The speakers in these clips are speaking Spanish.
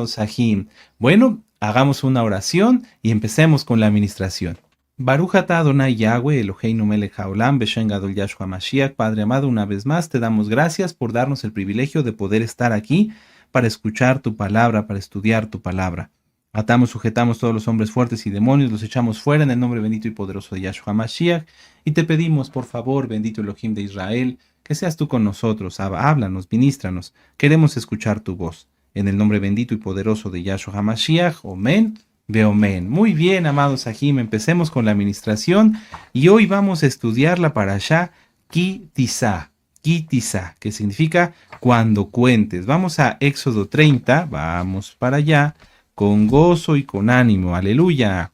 Sahim. Bueno, hagamos una oración y empecemos con la administración. Baruch atah Adonai Yahweh Eloheinu melech haolam beshem gadol Yahshua Mashiach. Padre amado, una vez más te damos gracias por darnos el privilegio de poder estar aquí para escuchar tu palabra, para estudiar tu palabra. Atamos, sujetamos todos los hombres fuertes y demonios, los echamos fuera en el nombre bendito y poderoso de Yahshua Mashiach. Y te pedimos, por favor, bendito Elohim de Israel, que seas tú con nosotros, háblanos, ministranos. Queremos escuchar tu voz. En el nombre bendito y poderoso de Yahshua HaMashiach, Omen, Beomen. Muy bien, amados Sahim, empecemos con la administración y hoy vamos a estudiar la parashá Ki Tisa, que significa cuando cuentes. Vamos a Éxodo 30, vamos para allá, con gozo y con ánimo, aleluya.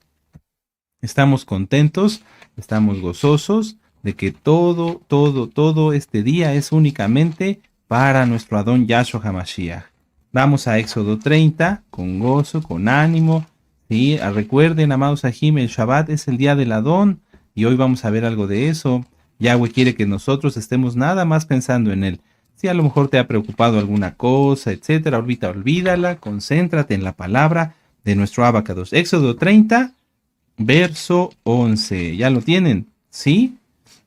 Estamos contentos, estamos gozosos de que todo este día es únicamente para nuestro Adón Yahshua HaMashiach. Vamos a Éxodo 30, con gozo, con ánimo. ¿Sí? Recuerden, amados Sahim, el Shabbat es el día del Adón y hoy vamos a ver algo de eso. Yahweh quiere que nosotros estemos nada más pensando en Él. Si a lo mejor te ha preocupado alguna cosa, etcétera, ahorita olvídala, concéntrate en la palabra de nuestro Abacados. Éxodo 30, verso 11. ¿Ya lo tienen? ¿Sí?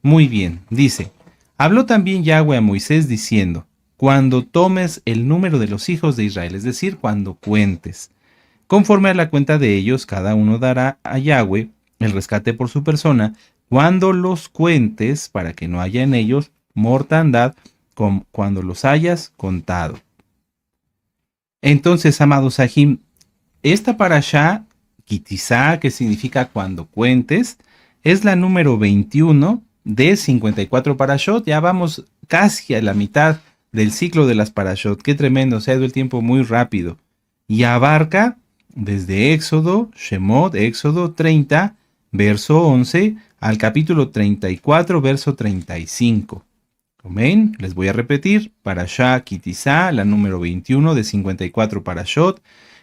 Muy bien. Dice, habló también Yahweh a Moisés diciendo, cuando tomes el número de los hijos de Israel, es decir, cuando cuentes. Conforme a la cuenta de ellos, cada uno dará a Yahweh el rescate por su persona, cuando los cuentes, para que no haya en ellos mortandad, cuando los hayas contado. Entonces, amados Sahim, esta parashá, Kitizá, que significa cuando cuentes, es la número 21 de 54 parashot. Ya vamos casi a la mitad del ciclo de las parashot. Qué tremendo, se ha ido el tiempo muy rápido. Y abarca desde Éxodo, Shemot, Éxodo 30, verso 11, al capítulo 34, verso 35. Amén. Les voy a repetir, Parashá Kitizá, la número 21 de 54 parashot,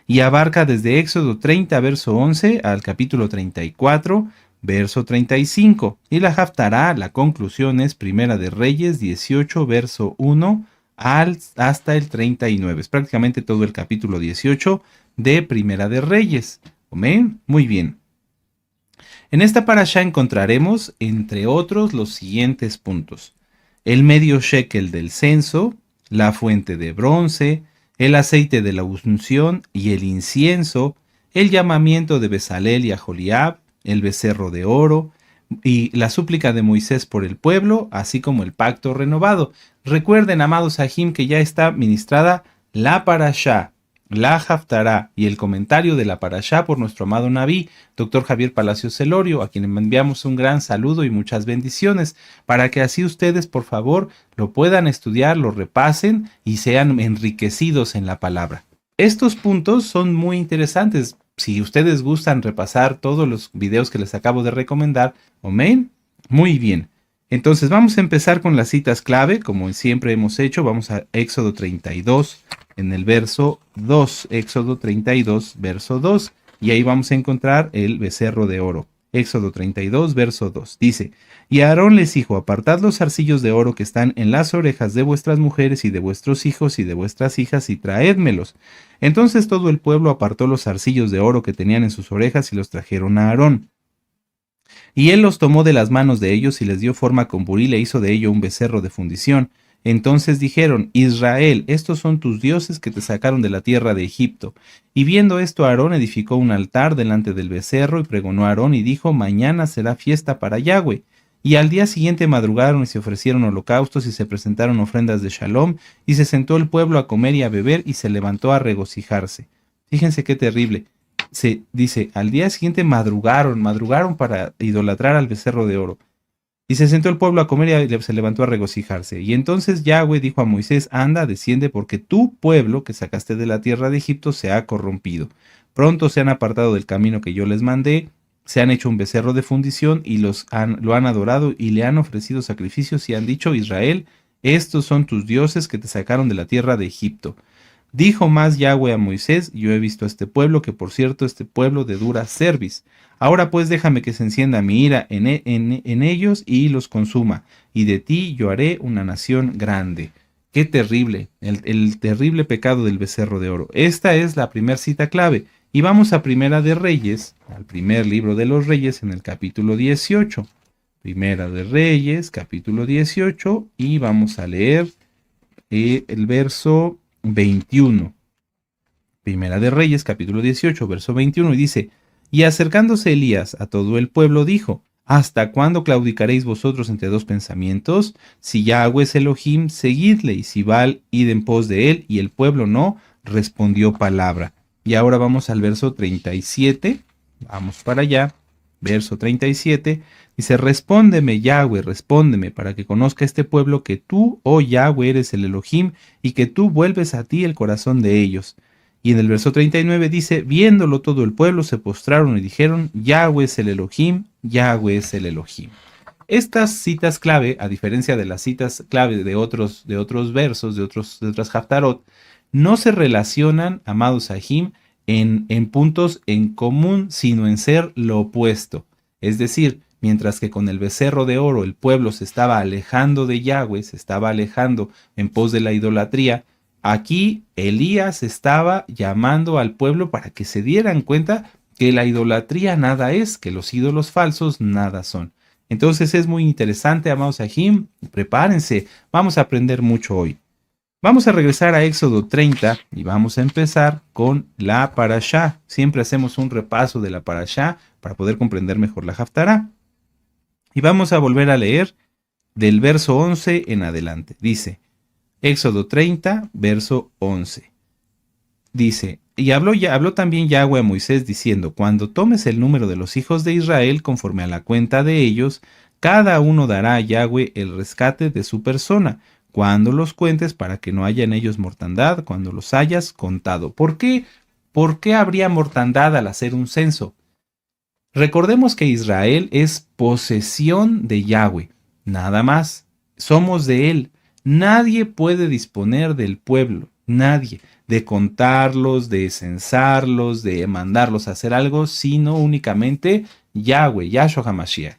y abarca desde Éxodo 30, verso 11, al capítulo 34, verso 35. Y la Haftará, la conclusión es Primera de Reyes 18, verso 1, hasta el 39. Es prácticamente todo el capítulo 18 de Primera de Reyes. ¿Amén? Muy bien. En esta parashá encontraremos, entre otros, los siguientes puntos. El medio shekel del censo, la fuente de bronce, el aceite de la unción y el incienso, el llamamiento de Bezalel y Aholiab, el becerro de oro, y la súplica de Moisés por el pueblo, así como el pacto renovado. Recuerden, amados Sahim, que ya está ministrada la parashá, la Haftará y el comentario de la parashá por nuestro amado Naví, Dr. Javier Palacios Celorio, a quien enviamos un gran saludo y muchas bendiciones, para que así ustedes, por favor, lo puedan estudiar, lo repasen y sean enriquecidos en la palabra. Estos puntos son muy interesantes. Si ustedes gustan repasar todos los videos que les acabo de recomendar, amén, muy bien. Entonces vamos a empezar con las citas clave, como siempre hemos hecho. Vamos a Éxodo 32, en el verso 2, Éxodo 32, verso 2, y ahí vamos a encontrar el becerro de oro. Éxodo 32, verso 2, dice, y Aarón les dijo, apartad los zarcillos de oro que están en las orejas de vuestras mujeres y de vuestros hijos y de vuestras hijas y traédmelos. Entonces todo el pueblo apartó los zarcillos de oro que tenían en sus orejas y los trajeron a Aarón. Y él los tomó de las manos de ellos y les dio forma con buril e hizo de ello un becerro de fundición. Entonces dijeron, Israel, estos son tus dioses que te sacaron de la tierra de Egipto. Y viendo esto, Aarón edificó un altar delante del becerro y pregonó a Aarón y dijo, mañana será fiesta para Yahweh. Y al día siguiente madrugaron y se ofrecieron holocaustos y se presentaron ofrendas de shalom, y se sentó el pueblo a comer y a beber y se levantó a regocijarse. Fíjense qué terrible. Se dice, al día siguiente madrugaron para idolatrar al becerro de oro. Y se sentó el pueblo a comer y se levantó a regocijarse. Y entonces Yahweh dijo a Moisés, anda, desciende, porque tu pueblo que sacaste de la tierra de Egipto se ha corrompido. Pronto se han apartado del camino que yo les mandé, se han hecho un becerro de fundición y lo han adorado y le han ofrecido sacrificios y han dicho, Israel, estos son tus dioses que te sacaron de la tierra de Egipto. Dijo más Yahweh a Moisés, yo he visto a este pueblo, que por cierto este pueblo de dura cerviz. Ahora pues déjame que se encienda mi ira en ellos y los consuma, y de ti yo haré una nación grande. Qué terrible, el terrible pecado del becerro de oro. Esta es la primera cita clave. Y vamos a Primera de Reyes, al primer libro de los Reyes en el capítulo 18. Primera de Reyes, capítulo 18, y vamos a leer el verso 21. Primera de Reyes, capítulo 18, verso 21, y dice, y acercándose Elías a todo el pueblo, dijo, ¿hasta cuándo claudicaréis vosotros entre dos pensamientos? Si Yahweh es Elohim, seguidle, y si Baal, id en pos de él, y el pueblo no, respondió palabra. Y ahora vamos al verso 37, vamos para allá, verso 37, dice, respóndeme Yahweh, respóndeme, para que conozca este pueblo que tú, oh Yahweh, eres el Elohim, y que tú vuelves a ti el corazón de ellos. Y en el verso 39 dice, viéndolo todo el pueblo se postraron y dijeron, Yahweh es el Elohim, Yahweh es el Elohim. Estas citas clave, a diferencia de las citas clave de otros versos, de otras Haftarot, no se relacionan, amados Sahim, en puntos en común, sino en ser lo opuesto. Es decir, mientras que con el becerro de oro el pueblo se estaba alejando de Yahweh, se estaba alejando en pos de la idolatría, aquí Elías estaba llamando al pueblo para que se dieran cuenta que la idolatría nada es, que los ídolos falsos nada son. Entonces es muy interesante, amados Sahim, prepárense, vamos a aprender mucho hoy. Vamos a regresar a Éxodo 30 y vamos a empezar con la Parashá. Siempre hacemos un repaso de la Parashá para poder comprender mejor la Haftará. Y vamos a volver a leer del verso 11 en adelante. Dice, Éxodo 30, verso 11. Dice, y habló también Yahweh a Moisés diciendo, cuando tomes el número de los hijos de Israel conforme a la cuenta de ellos, cada uno dará a Yahweh el rescate de su persona, cuando los cuentes para que no haya en ellos mortandad, cuando los hayas contado. ¿Por qué? ¿Por qué habría mortandad al hacer un censo? Recordemos que Israel es posesión de Yahweh, nada más. Somos de él. Nadie puede disponer del pueblo, nadie, de contarlos, de censarlos, de mandarlos a hacer algo, sino únicamente Yahweh, Yahshua HaMashiach.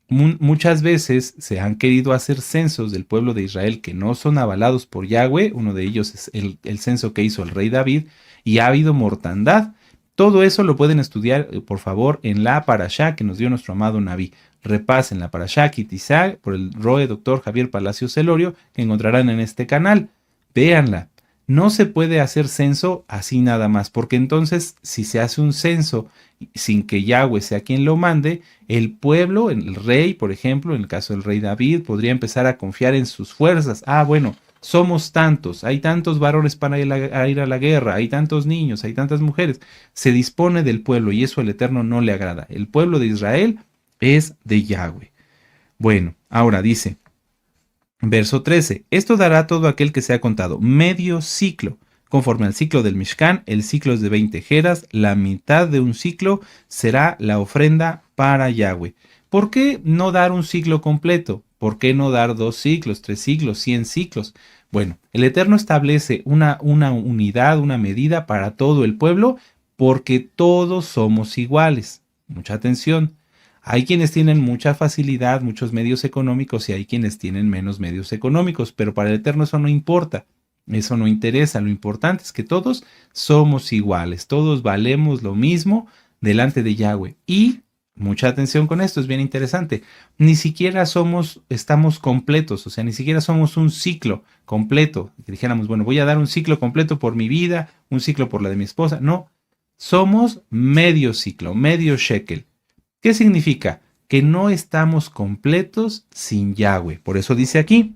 Muchas veces se han querido hacer censos del pueblo de Israel que no son avalados por Yahweh, uno de ellos es el censo que hizo el rey David, y ha habido mortandad. Todo eso lo pueden estudiar, por favor, en la Parashá que nos dio nuestro amado Naví. Repasen la Parashá Kitizá por el Roe Dr. Javier Palacios Celorio, que encontrarán en este canal. Véanla. No se puede hacer censo así nada más, porque entonces si se hace un censo sin que Yahweh sea quien lo mande, el pueblo, el rey, por ejemplo, en el caso del rey David, podría empezar a confiar en sus fuerzas. Ah, bueno, somos tantos, hay tantos varones para ir a la guerra, hay tantos niños, hay tantas mujeres. Se dispone del pueblo y eso al Eterno no le agrada. El pueblo de Israel es de Yahweh. Bueno, ahora dice, verso 13, esto dará todo aquel que sea contado, medio ciclo. Conforme al ciclo del Mishkan, el ciclo es de 20 jeras, la mitad de un ciclo será la ofrenda para Yahweh. ¿Por qué no dar un ciclo completo? ¿Por qué no dar 2 ciclos, 3 ciclos, 100 ciclos? Bueno, el Eterno establece una unidad, una medida para todo el pueblo, porque todos somos iguales. Mucha atención. Hay quienes tienen mucha facilidad, muchos medios económicos y hay quienes tienen menos medios económicos, pero para el Eterno eso no importa. Eso no interesa, lo importante es que todos somos iguales, todos valemos lo mismo delante de Yahweh. Y, mucha atención con esto, es bien interesante, ni siquiera estamos completos, o sea, ni siquiera somos un ciclo completo. Que dijéramos, bueno, voy a dar un ciclo completo por mi vida, un ciclo por la de mi esposa. No, somos medio ciclo, medio shekel. ¿Qué significa? Que no estamos completos sin Yahweh. Por eso dice aquí,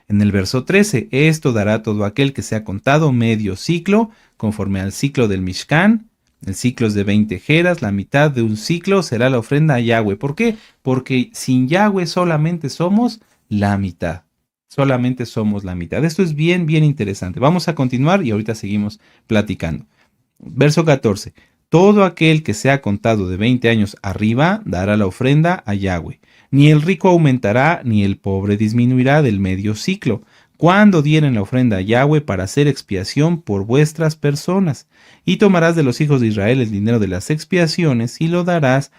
en el verso 13, esto dará todo aquel que sea contado medio ciclo, conforme al ciclo del Mishkan. El ciclo es de 20 jeras, la mitad de un ciclo será la ofrenda a Yahweh. ¿Por qué? Porque sin Yahweh solamente somos la mitad. Solamente somos la mitad. Esto es bien, bien interesante. Vamos a continuar y ahorita seguimos platicando. Verso 14. Todo aquel que sea contado de 20 años arriba dará la ofrenda a Yahweh. Ni el rico aumentará, ni el pobre disminuirá del medio ciclo, cuando dieren la ofrenda a Yahweh para hacer expiación por vuestras personas. Y tomarás de los hijos de Israel el dinero de las expiaciones y lo darás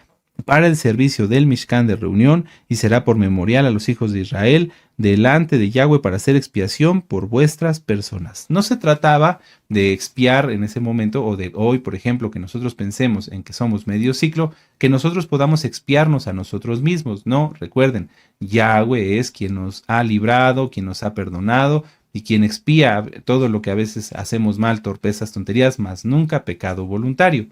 para el servicio del Mishkan de reunión, y será por memorial a los hijos de Israel delante de Yahweh para hacer expiación por vuestras personas. No se trataba de expiar en ese momento, o de hoy, por ejemplo, que nosotros pensemos en que somos medio ciclo, que nosotros podamos expiarnos a nosotros mismos. No, recuerden, Yahweh es quien nos ha librado, quien nos ha perdonado y quien expía todo lo que a veces hacemos mal, torpezas, tonterías, mas nunca pecado voluntario.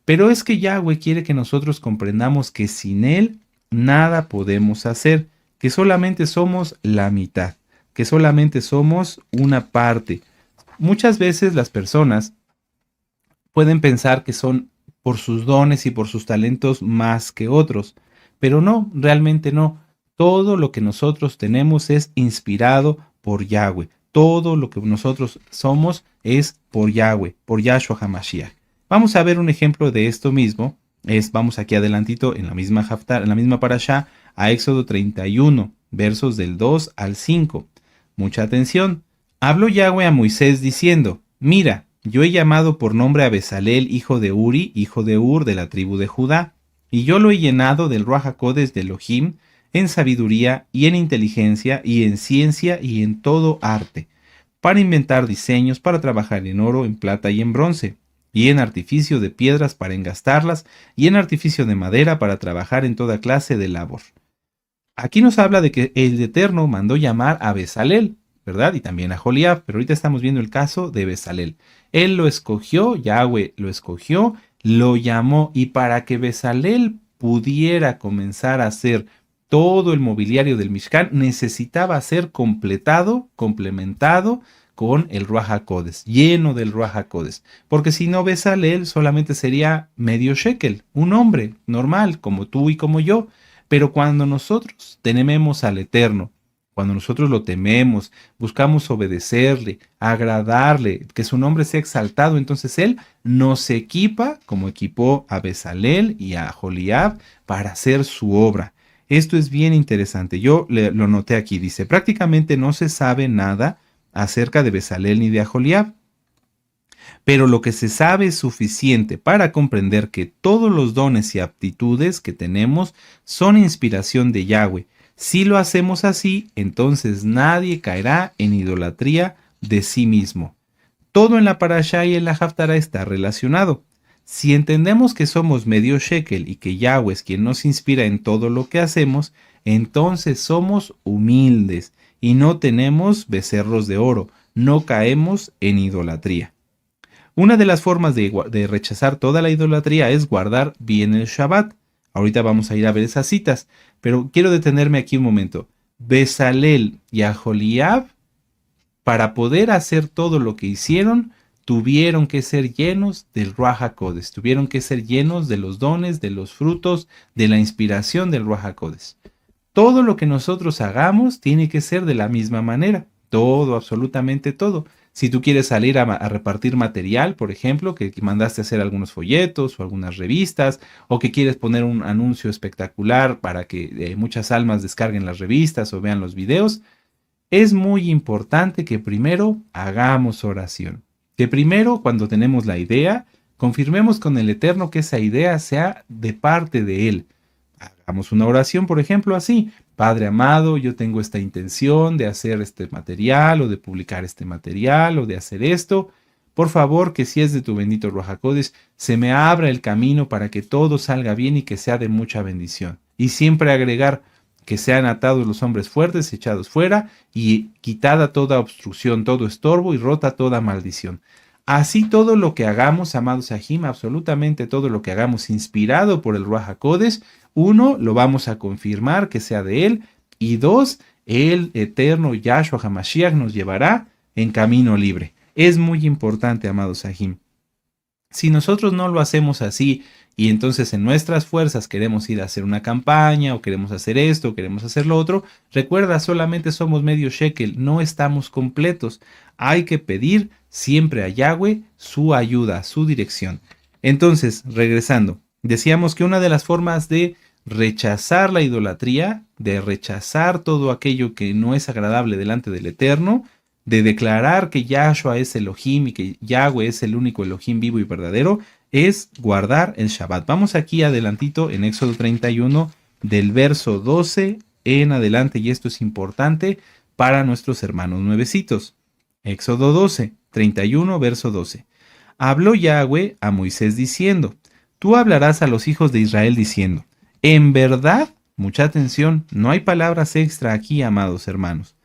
Pero es que Yahweh quiere que nosotros comprendamos que sin Él nada podemos hacer, que solamente somos la mitad, que solamente somos una parte. Muchas veces las personas pueden pensar que son por sus dones y por sus talentos más que otros, pero no, realmente no. Todo lo que nosotros tenemos es inspirado por Yahweh. Todo lo que nosotros somos es por Yahweh, por Yahshua HaMashiach. Vamos a ver un ejemplo de esto mismo. Vamos aquí adelantito en la misma Haftar, en la misma parashá, a Éxodo 31, versos del 2 al 5. Mucha atención. Habló Yahweh a Moisés diciendo: Mira, yo he llamado por nombre a Bezalel, hijo de Uri, hijo de Ur, de la tribu de Judá, y yo lo he llenado del Ruach HaKodes de Elohim, en sabiduría y en inteligencia y en ciencia y en todo arte, para inventar diseños, para trabajar en oro, en plata y en bronce, y en artificio de piedras para engastarlas, y en artificio de madera para trabajar en toda clase de labor. Aquí nos habla de que el Eterno mandó llamar a Bezalel, ¿verdad? Y también a Joliab, pero ahorita estamos viendo el caso de Bezalel. Él lo escogió, Yahweh lo escogió, lo llamó, y para que Bezalel pudiera comenzar a hacer todo el mobiliario del Mishkan, necesitaba ser completado, complementado con el Ruach HaKodes, lleno del Ruach HaKodes, porque si no, Bezalel solamente sería medio shekel, un hombre normal como tú y como yo. Pero cuando nosotros tememos al Eterno, cuando nosotros lo tememos, buscamos obedecerle, agradarle, que su nombre sea exaltado, entonces Él nos equipa, como equipó a Bezalel y a Joliab, para hacer su obra. Esto es bien interesante. Yo lo noté aquí. Dice, prácticamente no se sabe nada acerca de Bezalel ni de Joliab, pero lo que se sabe es suficiente para comprender que todos los dones y aptitudes que tenemos son inspiración de Yahweh. Si lo hacemos así, entonces nadie caerá en idolatría de sí mismo. Todo en la parashá y en la haftará está relacionado. Si entendemos que somos medio shekel y que Yahweh es quien nos inspira en todo lo que hacemos, entonces somos humildes y no tenemos becerros de oro, no caemos en idolatría. Una de las formas de rechazar toda la idolatría es guardar bien el Shabbat. Ahorita vamos a ir a ver esas citas, pero quiero detenerme aquí un momento. Bezalel y Aholiab, para poder hacer todo lo que hicieron, tuvieron que ser llenos del Ruach HaKodes, tuvieron que ser llenos de los dones, de los frutos, de la inspiración del Ruach HaKodes. Todo lo que nosotros hagamos tiene que ser de la misma manera, todo, absolutamente todo. Si tú quieres salir a repartir material, por ejemplo, que mandaste a hacer algunos folletos o algunas revistas, o que quieres poner un anuncio espectacular para que muchas almas descarguen las revistas o vean los videos, es muy importante que primero hagamos oración. Que primero, cuando tenemos la idea, confirmemos con el Eterno que esa idea sea de parte de Él. Hagamos una oración, por ejemplo, así: Padre amado, yo tengo esta intención de hacer este material o de publicar este material o de hacer esto. Por favor, que si es de tu bendito Ruach HaKodes, se me abra el camino para que todo salga bien y que sea de mucha bendición. Y siempre agregar: que sean atados los hombres fuertes, echados fuera, y quitada toda obstrucción, todo estorbo, y rota toda maldición. Así todo lo que hagamos, amados Ajim, absolutamente todo lo que hagamos inspirado por el Ruach HaKodes, uno, lo vamos a confirmar que sea de Él, y dos, el eterno Yahshua HaMashiach nos llevará en camino libre. Es muy importante, amados Ajim. Si nosotros no lo hacemos así, y entonces en nuestras fuerzas queremos ir a hacer una campaña, o queremos hacer esto, o queremos hacer lo otro, recuerda, solamente somos medio shekel, no estamos completos. Hay que pedir siempre a Yahweh su ayuda, su dirección. Entonces, regresando, decíamos que una de las formas de rechazar la idolatría, de rechazar todo aquello que no es agradable delante del Eterno, de declarar que Yahshua es Elohim y que Yahweh es el único Elohim vivo y verdadero, es guardar el Shabbat. Vamos aquí adelantito en Éxodo 31 del verso 12 en adelante, y esto es importante para nuestros hermanos nuevecitos. Éxodo 12, 31, verso 12. Habló Yahweh a Moisés diciendo: tú hablarás a los hijos de Israel diciendo, en verdad, mucha atención, no hay palabras extra aquí, amados hermanos.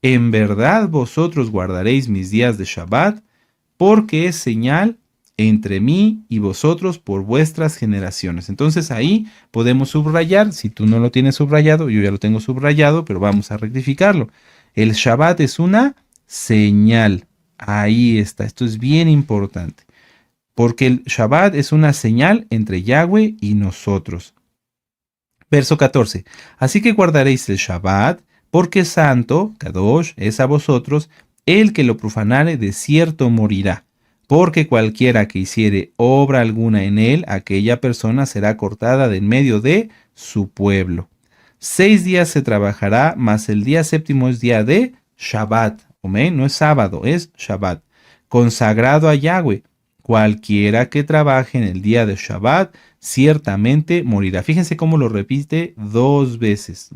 En verdad vosotros guardaréis mis días de Shabbat, porque es señal entre mí y vosotros por vuestras generaciones. Entonces ahí podemos subrayar, si tú no lo tienes subrayado, yo ya lo tengo subrayado, pero vamos a rectificarlo. El Shabbat es una señal. Ahí está, esto es bien importante, porque el Shabbat es una señal entre Yahweh y nosotros. Verso 14. Así que guardaréis el Shabbat, porque santo, Kadosh, es a vosotros, el que lo profanare de cierto morirá, porque cualquiera que hiciere obra alguna en él, aquella persona será cortada de en medio de su pueblo. 6 días se trabajará, mas el día séptimo es día de Shabbat. Amén, no es sábado, es Shabbat, consagrado a Yahweh. Cualquiera que trabaje en el día de Shabbat, ciertamente morirá. Fíjense cómo lo repite dos veces.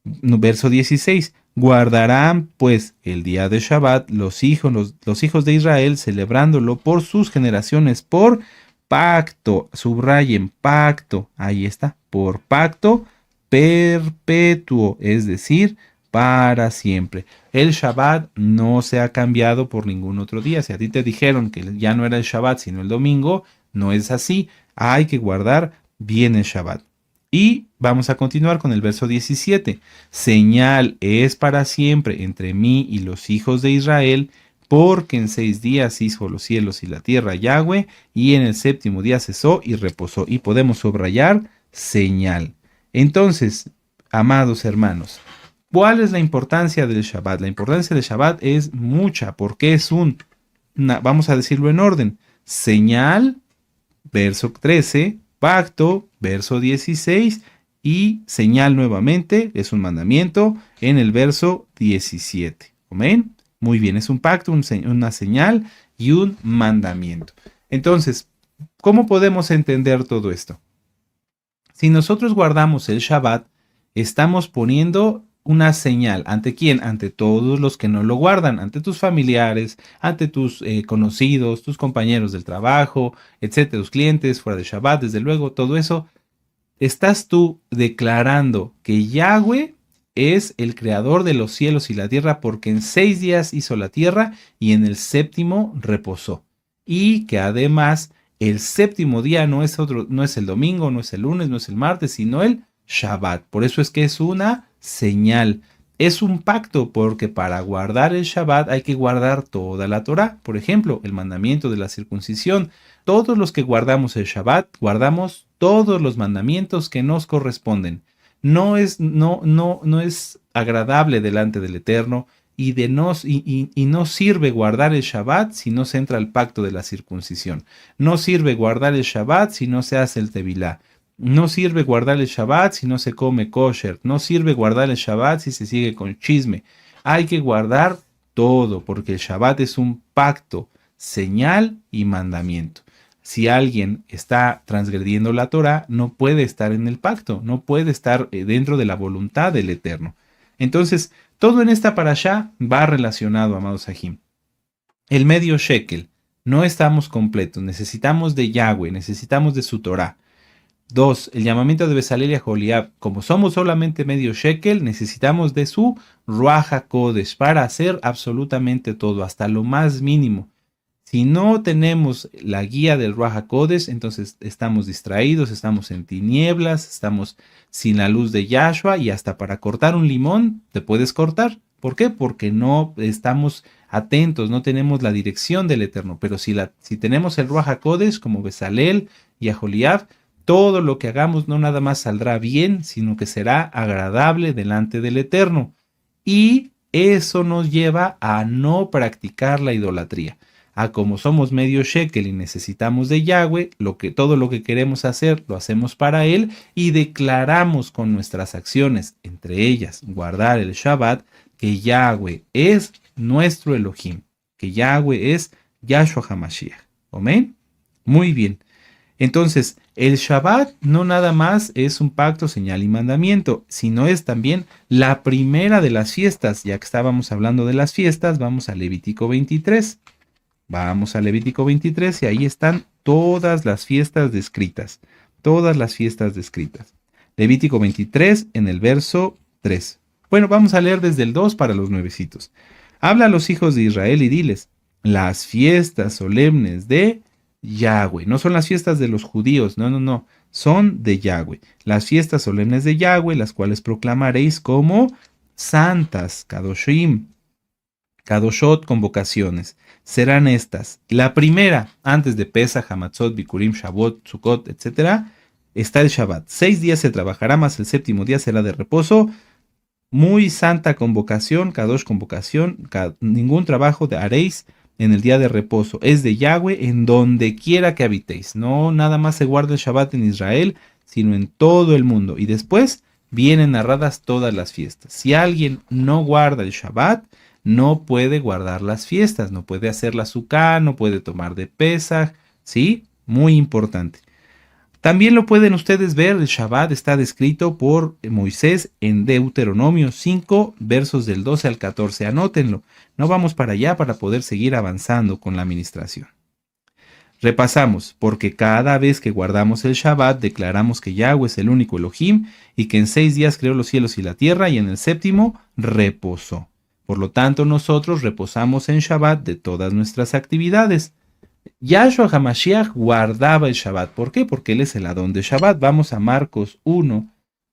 Verso 16. Guardarán pues el día de Shabbat los hijos de Israel, celebrándolo por sus generaciones, por pacto. Subrayen, pacto. Ahí está, por pacto perpetuo, es decir, para siempre. El Shabbat no se ha cambiado por ningún otro día. Si a ti te dijeron que ya no era el Shabbat sino el domingo, no es así. Hay que guardar bien el Shabbat. Y vamos a continuar con el verso 17. Señal es para siempre entre mí y los hijos de Israel, porque en 6 días hizo los cielos y la tierra Yahweh, y en el séptimo día cesó y reposó. Y podemos subrayar señal. Entonces, amados hermanos, ¿cuál es la importancia del Shabbat? La importancia del Shabbat es mucha, porque es vamos a decirlo en orden, señal, verso 13, pacto, verso 16, y señal nuevamente, es un mandamiento, en el verso 17. ¿Amén? Muy bien, es un pacto, una señal y un mandamiento. Entonces, ¿cómo podemos entender todo esto? Si nosotros guardamos el Shabbat, estamos poniendo una señal. ¿Ante quién? Ante todos los que no lo guardan, ante tus familiares, ante tus conocidos, tus compañeros del trabajo, etcétera, tus clientes, fuera de Shabbat, desde luego, todo eso. Estás tú declarando que Yahweh es el creador de los cielos y la tierra, porque en 6 días hizo la tierra y en el séptimo reposó. Y que además el séptimo día no es el domingo, no es el lunes, no es el martes, sino el Shabbat. Por eso es que es una señal. Es un pacto, porque para guardar el Shabbat hay que guardar toda la Torá. Por ejemplo, el mandamiento de la circuncisión. Todos los que guardamos el Shabbat, guardamos todos los mandamientos que nos corresponden. No es agradable delante del Eterno, y no sirve guardar el Shabbat si no se entra al pacto de la circuncisión. No sirve guardar el Shabbat si no se hace el Tevilá. No sirve guardar el Shabbat si no se come kosher. No sirve guardar el Shabbat si se sigue con chisme. Hay que guardar todo, porque el Shabbat es un pacto, señal y mandamiento. Si alguien está transgrediendo la Torah, no puede estar en el pacto, no puede estar dentro de la voluntad del Eterno. Entonces, todo en esta parashá va relacionado, amados Ajim. El medio shekel, no estamos completos, necesitamos de Yahweh, necesitamos de su Torah. 2. El llamamiento de Bezalel y Aholiab. Como somos solamente medio shekel, necesitamos de su Ruach HaKodesh para hacer absolutamente todo, hasta lo más mínimo. Si no tenemos la guía del Ruach HaKodesh, entonces estamos distraídos, estamos en tinieblas, estamos sin la luz de Yahshua, y hasta para cortar un limón te puedes cortar. ¿Por qué? Porque no estamos atentos, no tenemos la dirección del Eterno. Pero si tenemos el Ruach HaKodesh como Bezalel y Aholiab, todo lo que hagamos no nada más saldrá bien, sino que será agradable delante del Eterno. Y eso nos lleva a no practicar la idolatría. Como somos medio shekel y necesitamos de Yahweh, todo lo que queremos hacer lo hacemos para Él, y declaramos con nuestras acciones, entre ellas guardar el Shabbat, que Yahweh es nuestro Elohim, que Yahweh es Yahshua HaMashiach. Amén. Muy bien. Entonces, el Shabbat no nada más es un pacto, señal y mandamiento, sino es también la primera de las fiestas. Ya que estábamos hablando de las fiestas, vamos a Levítico 23. Vamos a Levítico 23 y ahí están todas las fiestas descritas. Todas las fiestas descritas. Levítico 23 en el verso 3. Bueno, vamos a leer desde el 2 para los nuevecitos. Habla a los hijos de Israel y diles, las fiestas solemnes de Yahweh. No son las fiestas de los judíos, no. Son de Yahweh. Las fiestas solemnes de Yahweh, las cuales proclamaréis como santas, Kadoshim, Kadoshot, convocaciones. Serán estas. La primera, antes de Pesach, Hamatzot, Bikurim, Shavuot, Sukkot, etc., está el Shabbat. 6 días se trabajará, más el séptimo día será de reposo. Muy santa convocación, Kadosh convocación, ningún trabajo haréis en el día de reposo. Es de Yahweh en donde quiera que habitéis. No nada más se guarda el Shabbat en Israel, sino en todo el mundo. Y después vienen narradas todas las fiestas. Si alguien no guarda el Shabbat, no puede guardar las fiestas, no puede hacer la Sukkah, no puede tomar de Pesaj, ¿sí? Muy importante. También lo pueden ustedes ver, el Shabbat está descrito por Moisés en Deuteronomio 5, versos del 12 al 14. Anótenlo, no vamos para allá para poder seguir avanzando con la administración. Repasamos, porque cada vez que guardamos el Shabbat declaramos que Yahweh es el único Elohim y que en 6 días creó los cielos y la tierra y en el séptimo reposó. Por lo tanto, nosotros reposamos en Shabbat de todas nuestras actividades. Yahshua HaMashiach guardaba el Shabbat. ¿Por qué? Porque él es el Adón de Shabbat. Vamos a Marcos 1.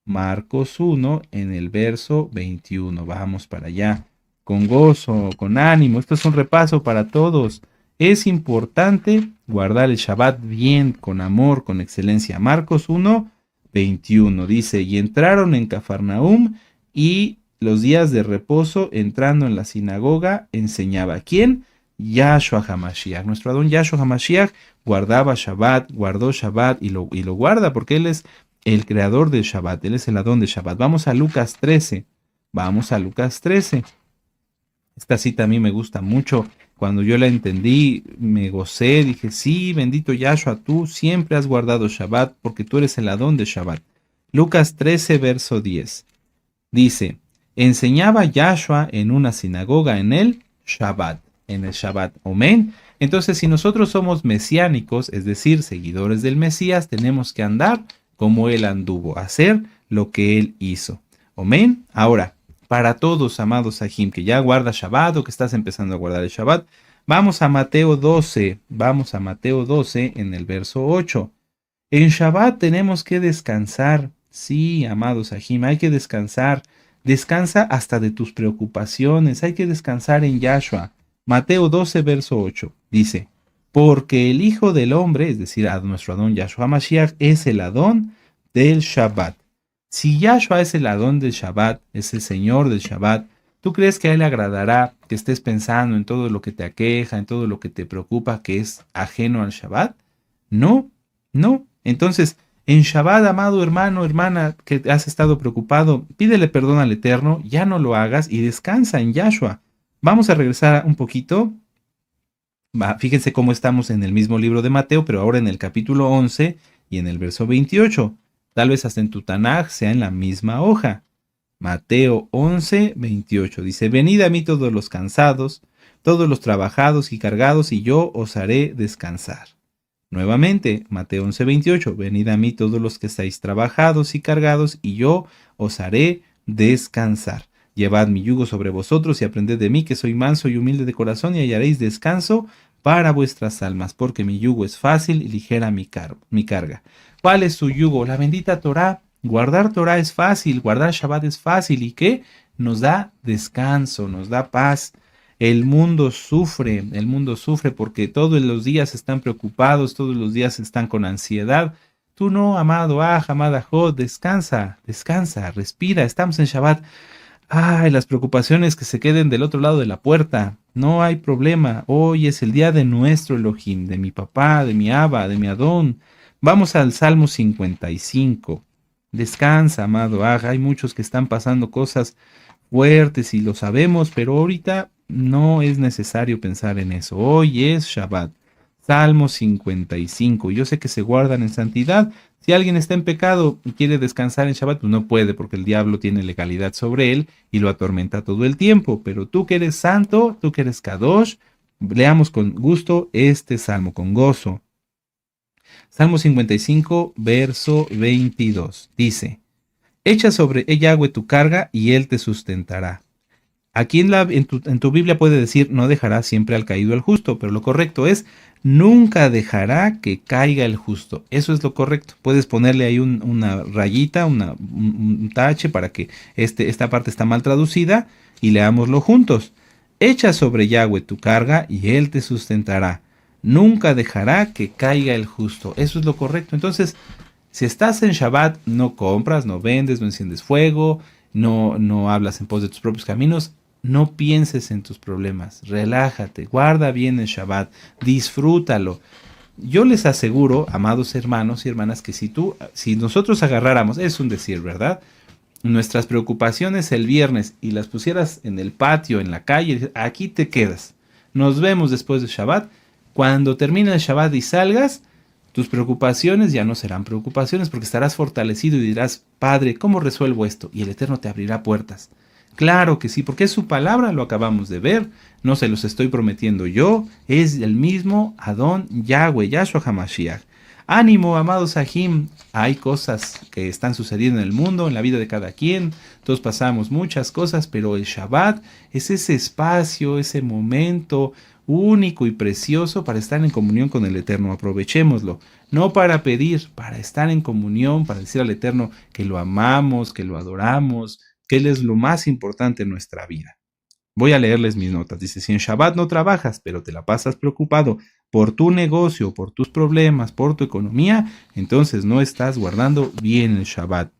Marcos 1 en el verso 21. Vamos para allá. Con gozo, con ánimo. Esto es un repaso para todos. Es importante guardar el Shabbat bien, con amor, con excelencia. Marcos 1, 21 dice, y entraron en Cafarnaum y los días de reposo, entrando en la sinagoga, enseñaba. ¿Quién? Yahshua HaMashiach. Nuestro Adón Yahshua HaMashiach guardaba Shabbat, guardó Shabbat y lo guarda porque él es el creador del Shabbat, él es el Adón de Shabbat. Vamos a Lucas 13. Vamos a Lucas 13. Esta cita a mí me gusta mucho. Cuando yo la entendí, me gocé, dije, sí, bendito Yahshua, tú siempre has guardado Shabbat porque tú eres el Adón de Shabbat. Lucas 13, verso 10. Dice, enseñaba Yahshua en una sinagoga en el Shabbat. En el Shabbat. Amén. Entonces, si nosotros somos mesiánicos, es decir, seguidores del Mesías, tenemos que andar como él anduvo, hacer lo que él hizo. Amén. Ahora, para todos, amados Sahim, que ya guarda Shabbat o que estás empezando a guardar el Shabbat, vamos a Mateo 12. Vamos a Mateo 12 en el verso 8. En Shabbat tenemos que descansar. Sí, amados Sahim, hay que descansar. Descansa hasta de tus preocupaciones. Hay que descansar en Yahshua. Mateo 12, verso 8, dice, porque el Hijo del Hombre, es decir, a nuestro Adón Yahshua Mashiach, es el Adón del Shabbat. Si Yahshua es el Adón del Shabbat, es el Señor del Shabbat, ¿tú crees que a él le agradará que estés pensando en todo lo que te aqueja, en todo lo que te preocupa que es ajeno al Shabbat? No. Entonces, en Shabbat, amado hermano, hermana, que has estado preocupado, pídele perdón al Eterno, ya no lo hagas y descansa en Yahshua. Vamos a regresar un poquito. Fíjense cómo estamos en el mismo libro de Mateo, pero ahora en el capítulo 11 y en el verso 28. Tal vez hasta en tu Tanaj sea en la misma hoja. Mateo 11, 28. Dice, venid a mí todos los cansados, todos los trabajados y cargados, y yo os haré descansar. Nuevamente, Mateo 11, 28. Venid a mí todos los que estáis trabajados y cargados, y yo os haré descansar. Llevad mi yugo sobre vosotros y aprended de mí, que soy manso y humilde de corazón, y hallaréis descanso para vuestras almas, porque mi yugo es fácil y ligera mi carga. ¿Cuál es su yugo? La bendita Torah. Guardar Torah es fácil, guardar Shabbat es fácil. ¿Y qué? Nos da descanso, nos da paz. El mundo sufre porque todos los días están preocupados, todos los días están con ansiedad. Tú no, amado amada Jod, descansa, respira, estamos en Shabbat. Ay, las preocupaciones que se queden del otro lado de la puerta. No hay problema. Hoy es el día de nuestro Elohim, de mi papá, de mi Abba, de mi Adón. Vamos al Salmo 55. Descansa, amado. Hay muchos que están pasando cosas fuertes y lo sabemos, pero ahorita no es necesario pensar en eso. Hoy es Shabbat. Salmo 55. Yo sé que se guardan en santidad. Si alguien está en pecado y quiere descansar en Shabbat, pues no puede porque el diablo tiene legalidad sobre él y lo atormenta todo el tiempo. Pero tú que eres santo, tú que eres Kadosh, leamos con gusto este salmo, con gozo. Salmo 55, verso 22. Dice, echa sobre Yahweh tu carga y él te sustentará. Aquí en tu Biblia puede decir, no dejará siempre al caído al justo, pero lo correcto es, nunca dejará que caiga el justo. Eso es lo correcto. Puedes ponerle ahí una rayita, un tache para que esta parte está mal traducida y leámoslo juntos. Echa sobre Yahweh tu carga y él te sustentará. Nunca dejará que caiga el justo. Eso es lo correcto. Entonces, si estás en Shabbat, no compras, no vendes, no enciendes fuego, no hablas en pos de tus propios caminos, no pienses en tus problemas, relájate, guarda bien el Shabbat, disfrútalo. Yo les aseguro, amados hermanos y hermanas, que si nosotros agarráramos, es un decir, ¿verdad? Nuestras preocupaciones el viernes y las pusieras en el patio, en la calle, aquí te quedas. Nos vemos después de Shabbat. Cuando termine el Shabbat y salgas, tus preocupaciones ya no serán preocupaciones porque estarás fortalecido y dirás, Padre, ¿cómo resuelvo esto? Y el Eterno te abrirá puertas. Claro que sí, porque es su palabra, lo acabamos de ver, no se los estoy prometiendo yo, es el mismo Adón Yahweh, Yahshua HaMashiach. Ánimo, amados Sahim, hay cosas que están sucediendo en el mundo, en la vida de cada quien, todos pasamos muchas cosas, pero el Shabbat es ese espacio, ese momento único y precioso para estar en comunión con el Eterno. Aprovechémoslo, no para pedir, para estar en comunión, para decir al Eterno que lo amamos, que lo adoramos, que Él es lo más importante en nuestra vida. Voy a leerles mis notas. Dice, si en Shabbat no trabajas, pero te la pasas preocupado por tu negocio, por tus problemas, por tu economía, entonces no estás guardando bien el Shabbat.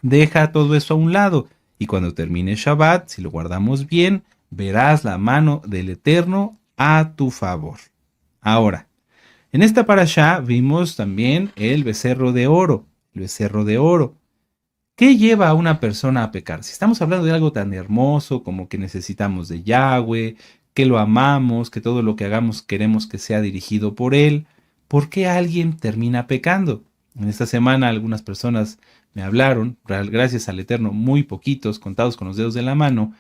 Deja todo eso a un lado y cuando termine Shabbat, si lo guardamos bien, verás la mano del Eterno a tu favor. Ahora, en esta parashá vimos también el becerro de oro, el becerro de oro. ¿Qué lleva a una persona a pecar? Si estamos hablando de algo tan hermoso como que necesitamos de Yahweh, que lo amamos, que todo lo que hagamos queremos que sea dirigido por Él, ¿por qué alguien termina pecando? En esta semana algunas personas me hablaron, gracias al Eterno, muy poquitos, contados con los dedos de la mano,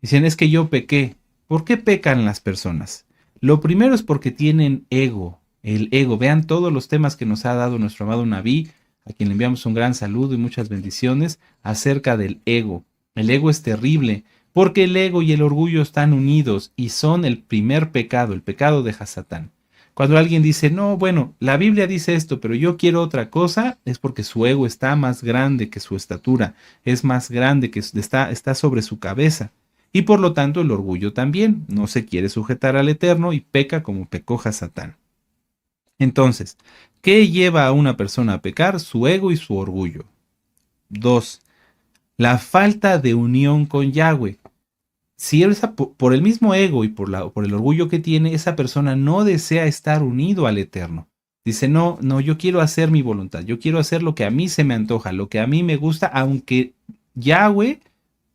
dicen, es que yo pequé. ¿Por qué pecan las personas? Lo primero es porque tienen ego, el ego. Vean todos los temas que nos ha dado nuestro amado Naví, a quien le enviamos un gran saludo y muchas bendiciones, acerca del ego. El ego es terrible, porque el ego y el orgullo están unidos y son el primer pecado, el pecado de Hasatán. Cuando alguien dice, no, bueno, la Biblia dice esto, pero yo quiero otra cosa, es porque su ego está más grande que su estatura, es más grande que está sobre su cabeza. Y por lo tanto el orgullo también, no se quiere sujetar al Eterno y peca como pecó Hasatán. Entonces, ¿qué lleva a una persona a pecar? Su ego y su orgullo. 2. La falta de unión con Yahweh. Si por el mismo ego y por el orgullo que tiene, esa persona no desea estar unido al Eterno. Dice, no, yo quiero hacer mi voluntad, yo quiero hacer lo que a mí se me antoja, lo que a mí me gusta, aunque Yahweh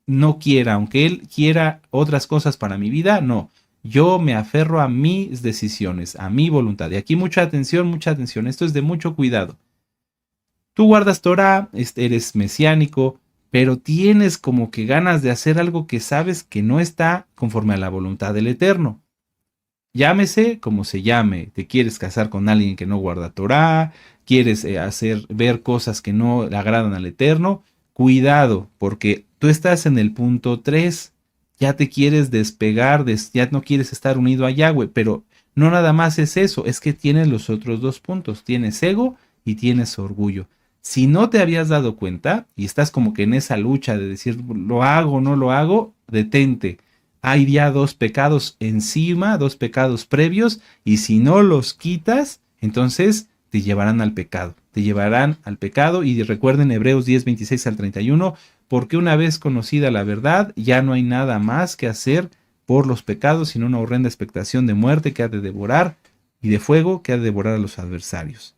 no quiera, aunque Él quiera otras cosas para mi vida, no. Yo me aferro a mis decisiones, a mi voluntad. Y aquí mucha atención, esto es de mucho cuidado. Tú guardas Torah, eres mesiánico, pero tienes como que ganas de hacer algo que sabes que no está conforme a la voluntad del Eterno. Llámese como se llame, te quieres casar con alguien que no guarda Torah, quieres ver cosas que no le agradan al Eterno, cuidado, porque tú estás en el punto 3, ya te quieres despegar, ya no quieres estar unido a Yahweh, pero no nada más es eso, es que tienes los otros dos puntos, tienes ego y tienes orgullo. Si no te habías dado cuenta y estás como que en esa lucha de decir, lo hago o no lo hago, detente. Hay ya dos pecados encima, dos pecados previos, y si no los quitas, entonces te llevarán al pecado. Te llevarán al pecado, y recuerden Hebreos 10, 26 al 31, porque una vez conocida la verdad, ya no hay nada más que hacer por los pecados, sino una horrenda expectación de muerte que ha de devorar, y de fuego que ha de devorar a los adversarios.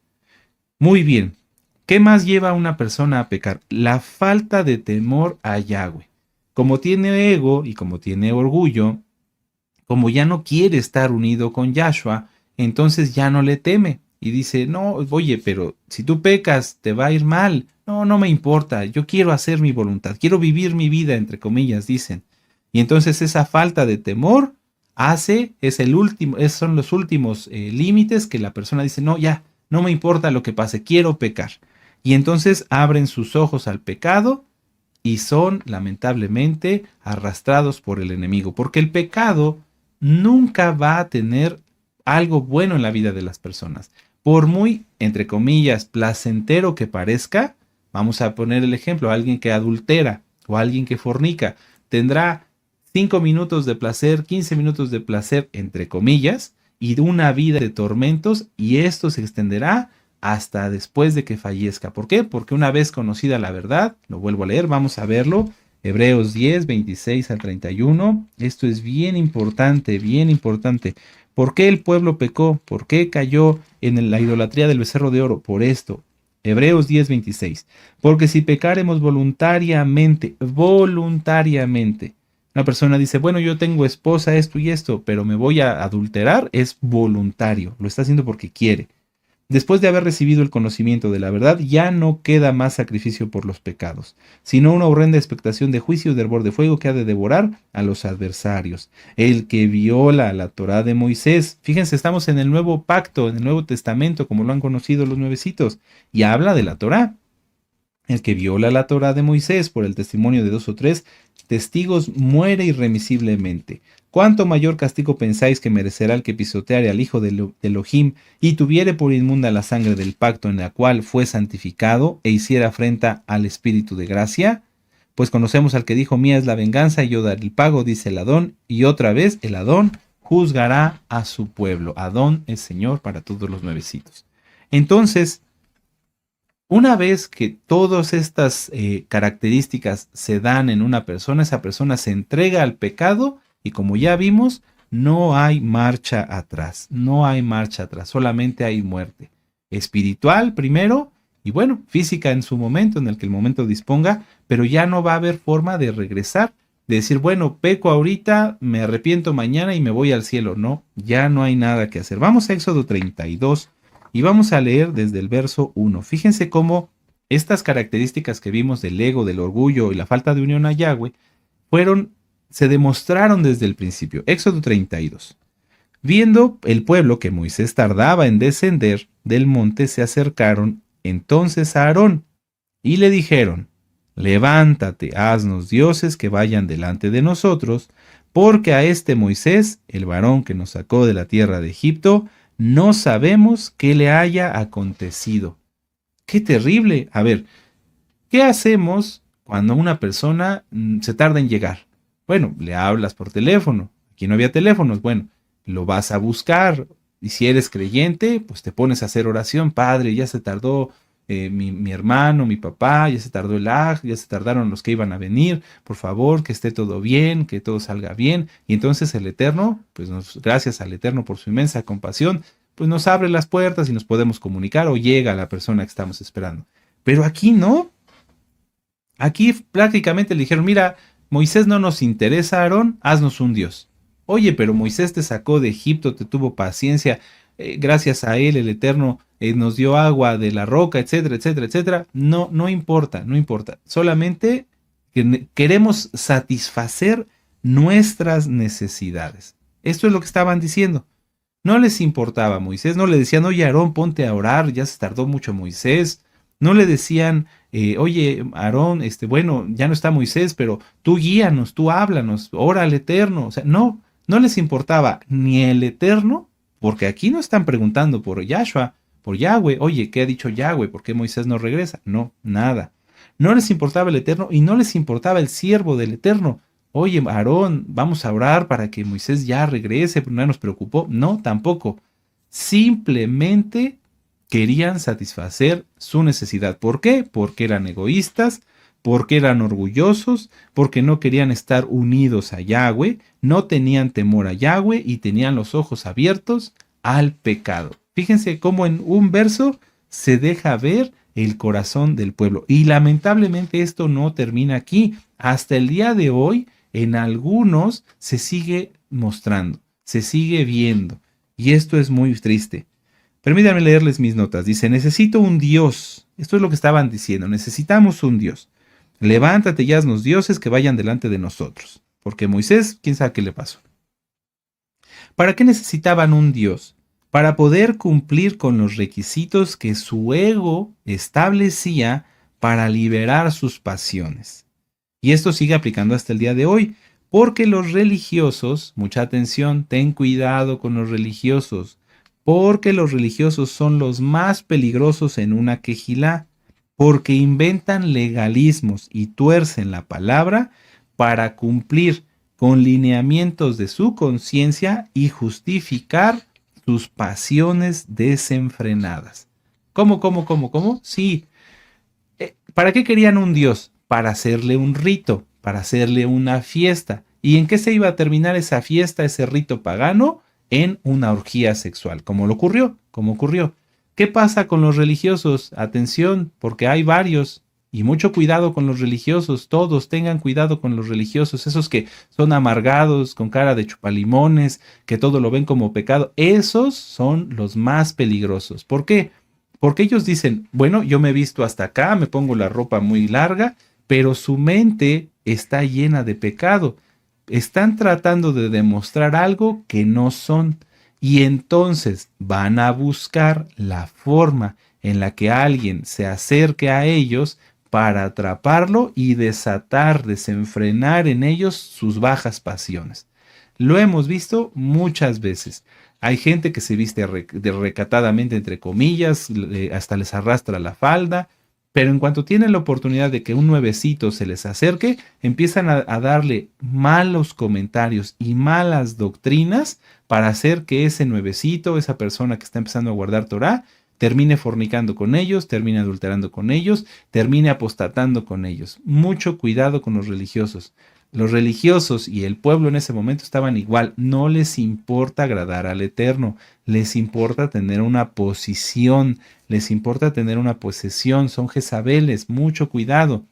Muy bien. ¿Qué más lleva a una persona a pecar? La falta de temor a Yahweh. Como tiene ego y como tiene orgullo, como ya no quiere estar unido con Yahshua entonces ya no le teme. Y dice, no, oye, pero si tú pecas, te va a ir mal. No, no me importa, yo quiero hacer mi voluntad, quiero vivir mi vida, entre comillas, dicen. Y entonces esa falta de temor son los últimos límites que la persona dice, no, ya, no me importa lo que pase, quiero pecar. Y entonces abren sus ojos al pecado y son lamentablemente arrastrados por el enemigo, porque el pecado nunca va a tener algo bueno en la vida de las personas. Por muy, entre comillas, placentero que parezca, vamos a poner el ejemplo, alguien que adultera o alguien que fornica, tendrá 5 minutos de placer, 15 minutos de placer, entre comillas, y de una vida de tormentos, y esto se extenderá hasta después de que fallezca. ¿Por qué? Porque una vez conocida la verdad, lo vuelvo a leer, vamos a verlo, Hebreos 10, 26 al 31, esto es bien importante, bien importante. ¿Por qué el pueblo pecó? ¿Por qué cayó en la idolatría del becerro de oro? Por esto. Hebreos 10, 26. Porque si pecaremos voluntariamente, una persona dice, bueno, yo tengo esposa, esto y esto, pero me voy a adulterar, es voluntario, lo está haciendo porque quiere. Después de haber recibido el conocimiento de la verdad, ya no queda más sacrificio por los pecados, sino una horrenda expectación de juicio y de hervor de fuego que ha de devorar a los adversarios. El que viola la Torá de Moisés, fíjense, estamos en el nuevo pacto, en el Nuevo Testamento, como lo han conocido los nuevecitos, y habla de la Torá. El que viola la Torá de Moisés por el testimonio de 2 o 3 testigos muere irremisiblemente. ¿Cuánto mayor castigo pensáis que merecerá el que pisoteare al Hijo de Elohim y tuviere por inmunda la sangre del pacto en la cual fue santificado e hiciera afrenta al Espíritu de gracia? Pues conocemos al que dijo, mía es la venganza y yo daré el pago, dice el Adón, y otra vez el Adón juzgará a su pueblo. Adón es Señor para todos los nuevecitos. Entonces, una vez que todas estas características se dan en una persona, esa persona se entrega al pecado y como ya vimos, no hay marcha atrás, no hay marcha atrás, solamente hay muerte. Espiritual primero y bueno, física en su momento, en el que el momento disponga, pero ya no va a haber forma de regresar, de decir, bueno, peco ahorita, me arrepiento mañana y me voy al cielo. No, ya no hay nada que hacer. Vamos a Éxodo 32. Y vamos a leer desde el verso 1. Fíjense cómo estas características que vimos del ego, del orgullo y la falta de unión a Yahweh se demostraron desde el principio. Éxodo 32. Viendo el pueblo que Moisés tardaba en descender del monte, se acercaron entonces a Aarón y le dijeron, levántate, haznos dioses que vayan delante de nosotros, porque a este Moisés, el varón que nos sacó de la tierra de Egipto, no sabemos qué le haya acontecido. ¡Qué terrible! A ver, ¿qué hacemos cuando una persona se tarda en llegar? Bueno, le hablas por teléfono. Aquí no había teléfonos. Bueno, lo vas a buscar. Y si eres creyente, pues te pones a hacer oración. Padre, ya se tardó mi hermano, mi papá, ya se tardó el aj, ya se tardaron los que iban a venir, por favor, que esté todo bien, que todo salga bien. Y entonces el Eterno, pues gracias al Eterno por su inmensa compasión, pues nos abre las puertas y nos podemos comunicar o llega la persona que estamos esperando. Pero aquí no. Aquí prácticamente le dijeron, mira, Moisés no nos interesa, Aarón, haznos un Dios. Oye, pero Moisés te sacó de Egipto, te tuvo paciencia, gracias a él el Eterno nos dio agua de la roca, etcétera, etcétera, etcétera. No, no importa, no importa. Solamente queremos satisfacer nuestras necesidades. Esto es lo que estaban diciendo. No les importaba a Moisés, no le decían, oye Aarón, ponte a orar, ya se tardó mucho Moisés. No le decían, oye Aarón, bueno, ya no está Moisés, pero tú guíanos, tú háblanos, ora al Eterno. O sea, no, no les importaba ni el Eterno, porque aquí no están preguntando por Yahshua, por Yahweh. Oye, ¿qué ha dicho Yahweh? ¿Por qué Moisés no regresa? No, nada. No les importaba el Eterno y no les importaba el siervo del Eterno. Oye, Aarón, vamos a orar para que Moisés ya regrese, pero no nos preocupó. No, tampoco. Simplemente querían satisfacer su necesidad. ¿Por qué? Porque eran egoístas, porque eran orgullosos, porque no querían estar unidos a Yahweh, no tenían temor a Yahweh y tenían los ojos abiertos al pecado. Fíjense cómo en un verso se deja ver el corazón del pueblo. Y lamentablemente esto no termina aquí. Hasta el día de hoy, en algunos se sigue mostrando, se sigue viendo. Y esto es muy triste. Permítanme leerles mis notas. Dice, necesito un Dios. Esto es lo que estaban diciendo. Necesitamos un Dios. Levántate y haznos dioses que vayan delante de nosotros. Porque Moisés, quién sabe qué le pasó. ¿Para qué necesitaban un Dios? Para poder cumplir con los requisitos que su ego establecía para liberar sus pasiones. Y esto sigue aplicando hasta el día de hoy, porque los religiosos, mucha atención, ten cuidado con los religiosos, porque los religiosos son los más peligrosos en una quejilá, porque inventan legalismos y tuercen la palabra para cumplir con lineamientos de su conciencia y justificar sus pasiones desenfrenadas. ¿Cómo? Sí. ¿Para qué querían un Dios? Para hacerle un rito, para hacerle una fiesta. ¿Y en qué se iba a terminar esa fiesta, ese rito pagano? En una orgía sexual, como ocurrió. ¿Qué pasa con los religiosos? Atención, porque hay varios. Y mucho cuidado con los religiosos, todos tengan cuidado con los religiosos, esos que son amargados, con cara de chupalimones, que todo lo ven como pecado, esos son los más peligrosos. ¿Por qué? Porque ellos dicen, bueno, yo me he visto hasta acá, me pongo la ropa muy larga, pero su mente está llena de pecado. Están tratando de demostrar algo que no son. Y entonces van a buscar la forma en la que alguien se acerque a ellos para atraparlo y desenfrenar en ellos sus bajas pasiones. Lo hemos visto muchas veces. Hay gente que se viste recatadamente, entre comillas, hasta les arrastra la falda, pero en cuanto tienen la oportunidad de que un nuevecito se les acerque, empiezan a darle malos comentarios y malas doctrinas para hacer que ese nuevecito, esa persona que está empezando a guardar Torah, termine fornicando con ellos, termine adulterando con ellos, termine apostatando con ellos. Mucho cuidado con los religiosos. Los religiosos y el pueblo en ese momento estaban igual. No les importa agradar al Eterno, les importa tener una posición, les importa tener una posesión. Son Jezabeles, mucho cuidado.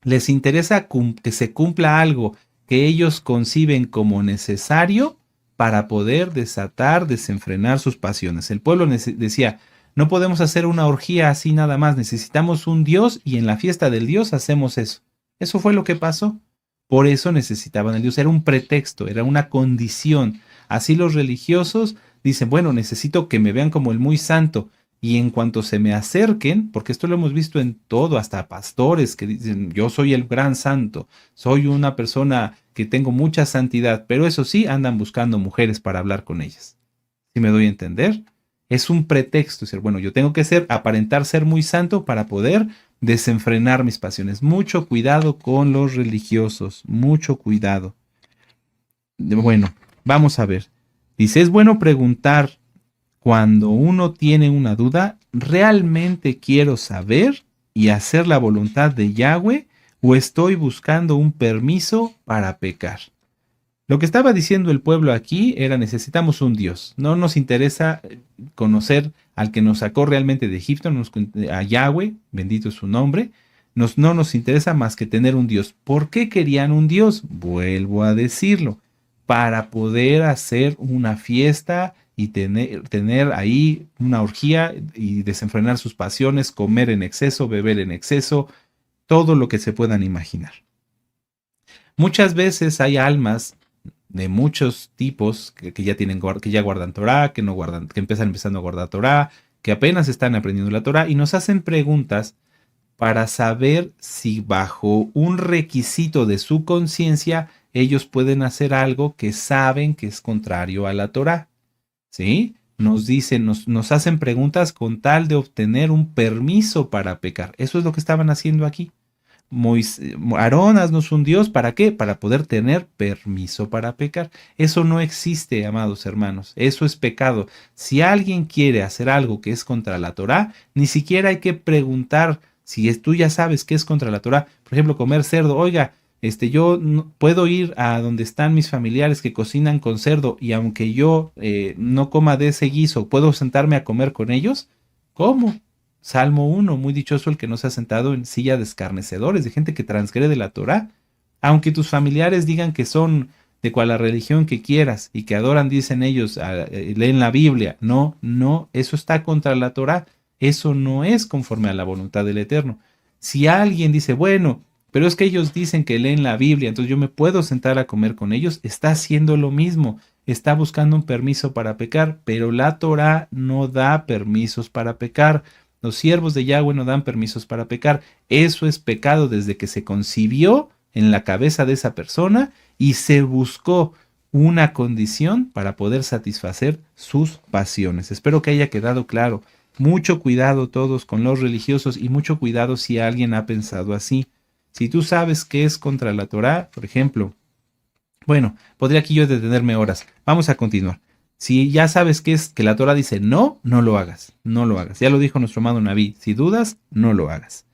Les interesa que se cumpla algo que ellos conciben como necesario para poder desenfrenar sus pasiones. El pueblo decía, no podemos hacer una orgía así nada más, necesitamos un Dios y en la fiesta del Dios hacemos eso. Eso fue lo que pasó. Por eso necesitaban el Dios, era un pretexto, era una condición. Así los religiosos dicen, bueno, necesito que me vean como el muy santo. Y en cuanto se me acerquen, porque esto lo hemos visto en todo, hasta pastores que dicen, yo soy el gran santo, soy una persona que tengo mucha santidad, pero eso sí, andan buscando mujeres para hablar con ellas. ¿Sí me doy a entender? Es un pretexto, decir, bueno, yo tengo que aparentar ser muy santo para poder desenfrenar mis pasiones. Mucho cuidado con los religiosos, mucho cuidado. Bueno, vamos a ver. Dice, es bueno preguntar cuando uno tiene una duda, ¿realmente quiero saber y hacer la voluntad de Yahweh o estoy buscando un permiso para pecar? Lo que estaba diciendo el pueblo aquí era necesitamos un Dios. No nos interesa conocer al que nos sacó realmente de Egipto, a Yahweh, bendito es su nombre. No nos interesa más que tener un Dios. ¿Por qué querían un Dios? Vuelvo a decirlo, para poder hacer una fiesta y tener ahí una orgía y desenfrenar sus pasiones, comer en exceso, beber en exceso, todo lo que se puedan imaginar. Muchas veces hay almas de muchos tipos que ya guardan Torah, que no guardan, que empezando a guardar Torah, que apenas están aprendiendo la Torah y nos hacen preguntas para saber si bajo un requisito de su conciencia ellos pueden hacer algo que saben que es contrario a la Torah. ¿Sí? Nos dicen, nos hacen preguntas con tal de obtener un permiso para pecar. Eso es lo que estaban haciendo aquí. Aarón, haznos un Dios, ¿para qué? Para poder tener permiso para pecar. Eso no existe, amados hermanos, eso es pecado. Si alguien quiere hacer algo que es contra la Torá, ni siquiera hay que preguntar si tú ya sabes que es contra la Torá. Por ejemplo, comer cerdo, oiga, yo no, puedo ir a donde están mis familiares que cocinan con cerdo y aunque yo no coma de ese guiso, ¿puedo sentarme a comer con ellos? ¿Cómo? Salmo 1, muy dichoso el que no se ha sentado en silla de escarnecedores, de gente que transgrede la Torá. Aunque tus familiares digan que son de cual la religión que quieras y que adoran, dicen ellos, leen la Biblia. No, no, eso está contra la Torá. Eso no es conforme a la voluntad del Eterno. Si alguien dice, bueno, pero es que ellos dicen que leen la Biblia, entonces yo me puedo sentar a comer con ellos, está haciendo lo mismo, está buscando un permiso para pecar, pero la Torá no da permisos para pecar. Los siervos de Yahweh no dan permisos para pecar. Eso es pecado desde que se concibió en la cabeza de esa persona y se buscó una condición para poder satisfacer sus pasiones. Espero que haya quedado claro. Mucho cuidado todos con los religiosos y mucho cuidado si alguien ha pensado así. Si tú sabes que es contra la Torá, por ejemplo, bueno, podría aquí yo detenerme horas. Vamos a continuar. Si ya sabes que es que la Torá dice no, no lo hagas, no lo hagas. Ya lo dijo nuestro amado Naví, si dudas, no lo hagas.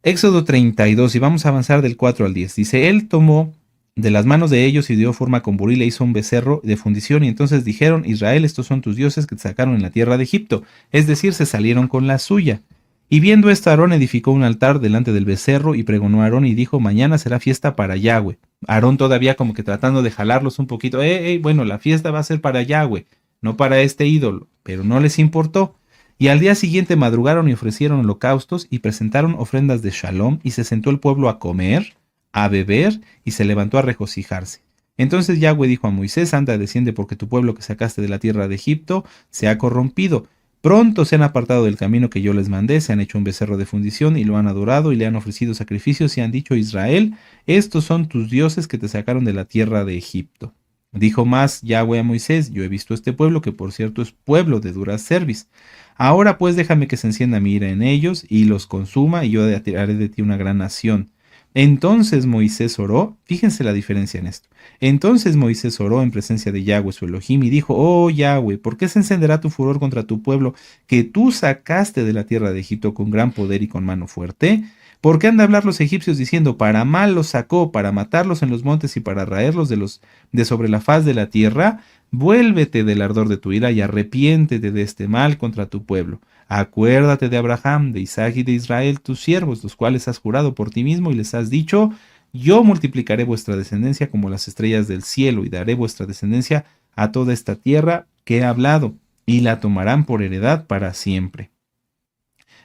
Éxodo 32, y vamos a avanzar del 4 al 10. Dice, él tomó de las manos de ellos y dio forma con buril, le hizo un becerro de fundición, y entonces dijeron, Israel, estos son tus dioses que te sacaron en la tierra de Egipto. Es decir, se salieron con la suya. Y viendo esto, Aarón edificó un altar delante del becerro y pregonó a Aarón y dijo, mañana será fiesta para Yahweh. Aarón todavía como que tratando de jalarlos un poquito. Bueno, la fiesta va a ser para Yahweh, no para este ídolo. Pero no les importó. Y al día siguiente madrugaron y ofrecieron holocaustos y presentaron ofrendas de shalom, y se sentó el pueblo a comer, a beber, y se levantó a regocijarse. Entonces Yahweh dijo a Moisés, anda, desciende, porque tu pueblo que sacaste de la tierra de Egipto se ha corrompido. Pronto se han apartado del camino que yo les mandé, se han hecho un becerro de fundición y lo han adorado y le han ofrecido sacrificios y han dicho, Israel, estos son tus dioses que te sacaron de la tierra de Egipto. Dijo más Yahweh a Moisés, yo he visto este pueblo, que por cierto es pueblo de dura cerviz. Ahora pues déjame que se encienda mi ira en ellos y los consuma, y yo haré de ti una gran nación. Entonces Moisés oró, fíjense la diferencia en esto. Entonces Moisés oró en presencia de Yahweh su Elohim y dijo, oh Yahweh, ¿por qué se encenderá tu furor contra tu pueblo que tú sacaste de la tierra de Egipto con gran poder y con mano fuerte? ¿Por qué han de hablar los egipcios diciendo, para mal los sacó, para matarlos en los montes y para raerlos de sobre la faz de la tierra? Vuélvete del ardor de tu ira y arrepiéntete de este mal contra tu pueblo. Acuérdate de Abraham, de Isaac y de Israel, tus siervos, los cuales has jurado por ti mismo y les has dicho, yo multiplicaré vuestra descendencia como las estrellas del cielo y daré vuestra descendencia a toda esta tierra que he hablado, y la tomarán por heredad para siempre.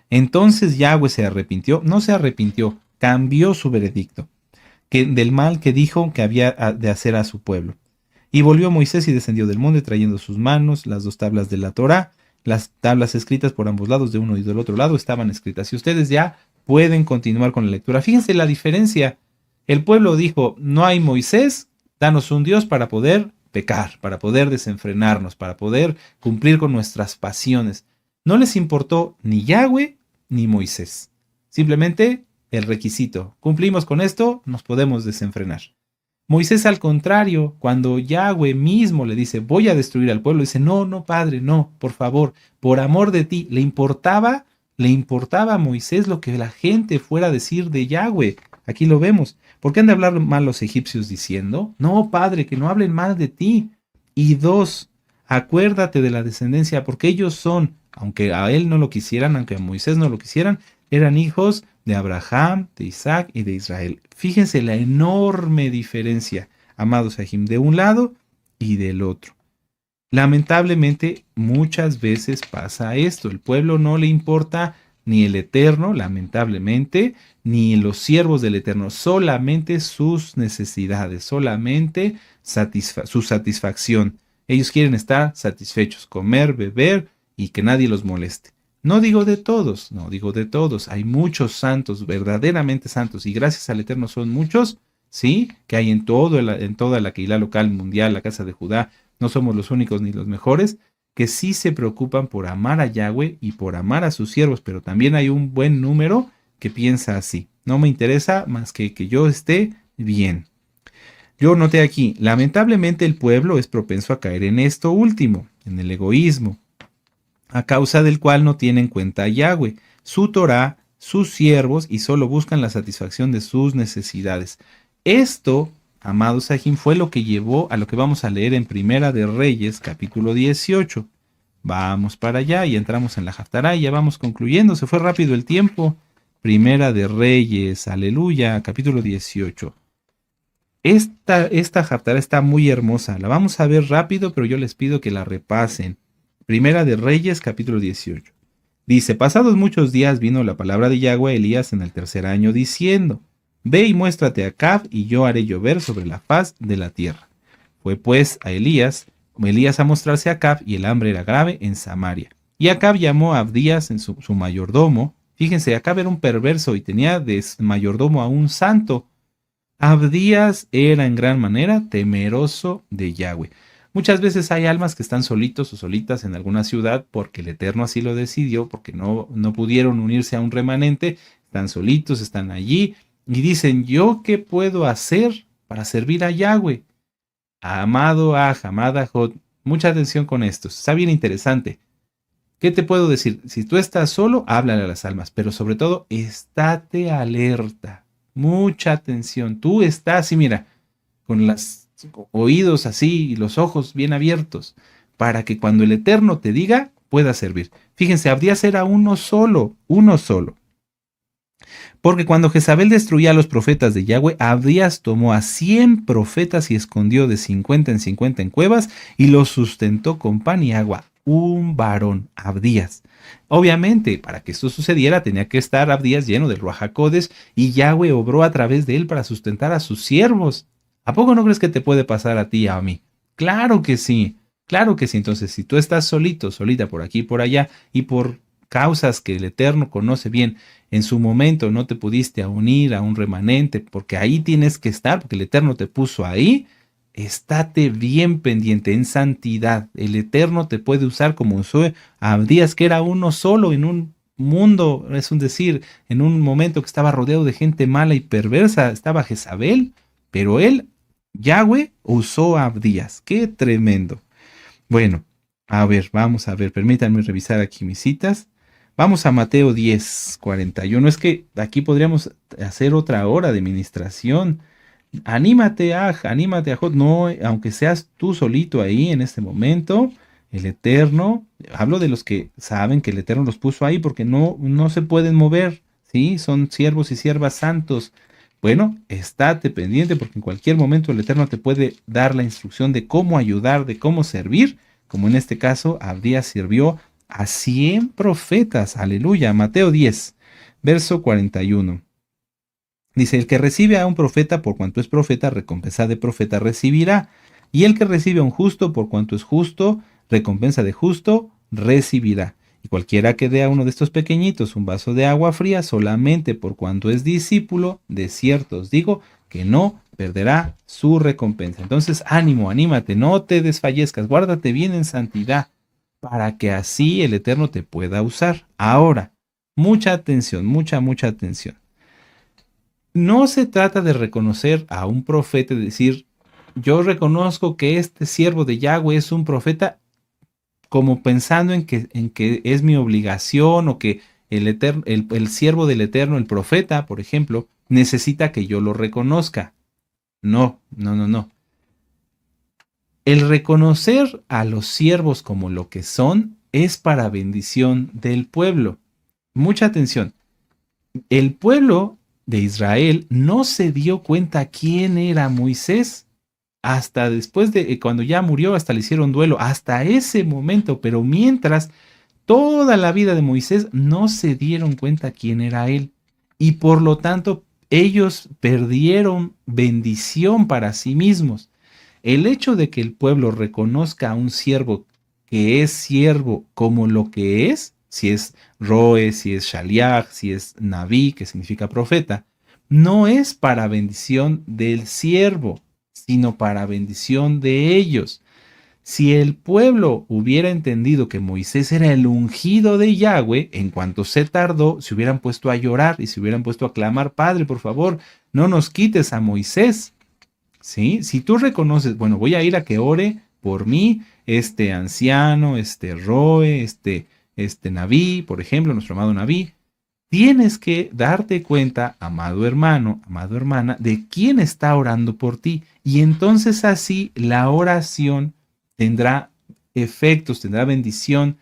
Entonces Yahweh se arrepintió, no se arrepintió, cambió su veredicto del mal que dijo que había de hacer a su pueblo. Y volvió Moisés y descendió del monte trayendo sus manos las dos tablas de la Torá. Las tablas escritas por ambos lados, de uno y del otro lado, estaban escritas. Y ustedes ya pueden continuar con la lectura. Fíjense la diferencia. El pueblo dijo, no hay Moisés, danos un Dios para poder pecar, para poder desenfrenarnos, para poder cumplir con nuestras pasiones. No les importó ni Yahweh ni Moisés. Simplemente el requisito. Cumplimos con esto, nos podemos desenfrenar. Moisés, al contrario, cuando Yahweh mismo le dice, voy a destruir al pueblo, dice, no, no, padre, no, por favor, por amor de ti. Le importaba a Moisés lo que la gente fuera a decir de Yahweh. Aquí lo vemos. ¿Por qué han de hablar mal los egipcios diciendo? No, padre, que no hablen mal de ti. Y dos, acuérdate de la descendencia, porque ellos son, aunque a él no lo quisieran, aunque a Moisés no lo quisieran, eran hijos de Abraham, de Isaac y de Israel. Fíjense la enorme diferencia, amados Ajim, de un lado y del otro. Lamentablemente, muchas veces pasa esto. El pueblo no le importa ni el Eterno, lamentablemente, ni los siervos del Eterno, solamente sus necesidades, solamente su satisfacción. Ellos quieren estar satisfechos, comer, beber y que nadie los moleste. No digo de todos, no digo de todos. Hay muchos santos, verdaderamente santos, y gracias al Eterno son muchos, ¿sí? Que hay en toda la Keilah local mundial, la casa de Judá. No somos los únicos ni los mejores, que sí se preocupan por amar a Yahweh y por amar a sus siervos, pero también hay un buen número que piensa así. No me interesa más que yo esté bien. Yo noté aquí, lamentablemente el pueblo es propenso a caer en esto último, en el egoísmo, a causa del cual no tiene en cuenta a Yahweh, su Torá, sus siervos, y solo buscan la satisfacción de sus necesidades. Esto, amados Ajim, fue lo que llevó a lo que vamos a leer en Primera de Reyes, capítulo 18. Vamos para allá y entramos en la Haftará y ya vamos concluyendo. Se fue rápido el tiempo. Primera de Reyes, aleluya, capítulo 18. Esta Haftarah está muy hermosa. La vamos a ver rápido, pero yo les pido que la repasen. Primera de Reyes, capítulo 18. Dice, pasados muchos días vino la palabra de Yahweh a Elías en el tercer año, diciendo, ve y muéstrate a Acab, y yo haré llover sobre la faz de la tierra. Fue pues a Elías a mostrarse a Acab, y el hambre era grave en Samaria. Y Acab llamó a Abdías, en su mayordomo. Fíjense, Acab era un perverso y tenía de mayordomo a un santo. Abdías era en gran manera temeroso de Yahweh. Muchas veces hay almas que están solitos o solitas en alguna ciudad porque el Eterno así lo decidió, porque no pudieron unirse a un remanente, están solitos, están allí y dicen, ¿yo qué puedo hacer para servir a Yahweh? Amado amada Jod, mucha atención con esto, está bien interesante. ¿Qué te puedo decir? Si tú estás solo, háblale a las almas, pero sobre todo, estate alerta. Mucha atención. Tú estás, y mira, con los oídos así y los ojos bien abiertos, para que cuando el Eterno te diga, pueda servir. Fíjense, Abdías era uno solo, uno solo. Porque cuando Jezabel destruía a los profetas de Yahweh, Abdías tomó a 100 profetas y escondió de 50 en 50 en cuevas y los sustentó con pan y agua. Un varón, Abdías. Obviamente, para que esto sucediera, tenía que estar Abdías lleno del Ruach HaKodesh y Yahweh obró a través de él para sustentar a sus siervos. ¿A poco no crees que te puede pasar a ti y a mí? Claro que sí, claro que sí. Entonces, si tú estás solito, solita por aquí y por allá, y por causas que el Eterno conoce bien, en su momento no te pudiste unir a un remanente, porque ahí tienes que estar, porque el Eterno te puso ahí, estate bien pendiente en santidad. El Eterno te puede usar como usó a Abdías, que era uno solo en un mundo, es un decir, en un momento que estaba rodeado de gente mala y perversa, estaba Jezabel, pero él, Yahweh, usó a Abdías. ¡Qué tremendo! Bueno, a ver, vamos a ver, permítanme revisar aquí mis citas. Vamos a Mateo 10, 41. Es que aquí podríamos hacer otra hora de ministración. Anímate, Jod. No, aunque seas tú solito ahí en este momento, el Eterno, hablo de los que saben que el Eterno los puso ahí porque no se pueden mover, ¿sí? Son siervos y siervas santos. Bueno, estate pendiente porque en cualquier momento el Eterno te puede dar la instrucción de cómo ayudar, de cómo servir, como en este caso Abdías sirvió a 100 profetas. Aleluya. Mateo 10, verso 41. Dice, el que recibe a un profeta por cuanto es profeta, recompensa de profeta recibirá. Y el que recibe a un justo por cuanto es justo, recompensa de justo recibirá. Y cualquiera que dé a uno de estos pequeñitos un vaso de agua fría solamente por cuanto es discípulo, de cierto os digo que no perderá su recompensa. Entonces, ánimo, anímate, no te desfallezcas, guárdate bien en santidad para que así el Eterno te pueda usar. Ahora, mucha atención, mucha atención. No se trata de reconocer a un profeta y decir, yo reconozco que este siervo de Yahweh es un profeta, como pensando en que es mi obligación o que el siervo del Eterno, el profeta, por ejemplo, necesita que yo lo reconozca. No. El reconocer a los siervos como lo que son es para bendición del pueblo. Mucha atención. El pueblo de Israel no se dio cuenta quién era Moisés hasta después de cuando ya murió, hasta le hicieron duelo, hasta ese momento, pero mientras toda la vida de Moisés no se dieron cuenta quién era él y por lo tanto ellos perdieron bendición para sí mismos. El hecho de que el pueblo reconozca a un siervo que es siervo como lo que es, si es Roe, si es Shaliach, si es Naví, que significa profeta, no es para bendición del siervo, sino para bendición de ellos. Si el pueblo hubiera entendido que Moisés era el ungido de Yahweh, en cuanto se tardó, se hubieran puesto a llorar y se hubieran puesto a clamar, Padre, por favor, no nos quites a Moisés. ¿Sí? Si tú reconoces, bueno, voy a ir a que ore por mí, este anciano, este Roe, este Naví, por ejemplo, nuestro amado Naví, tienes que darte cuenta, amado hermano, amado hermana, de quién está orando por ti. Y entonces así la oración tendrá efectos, tendrá bendición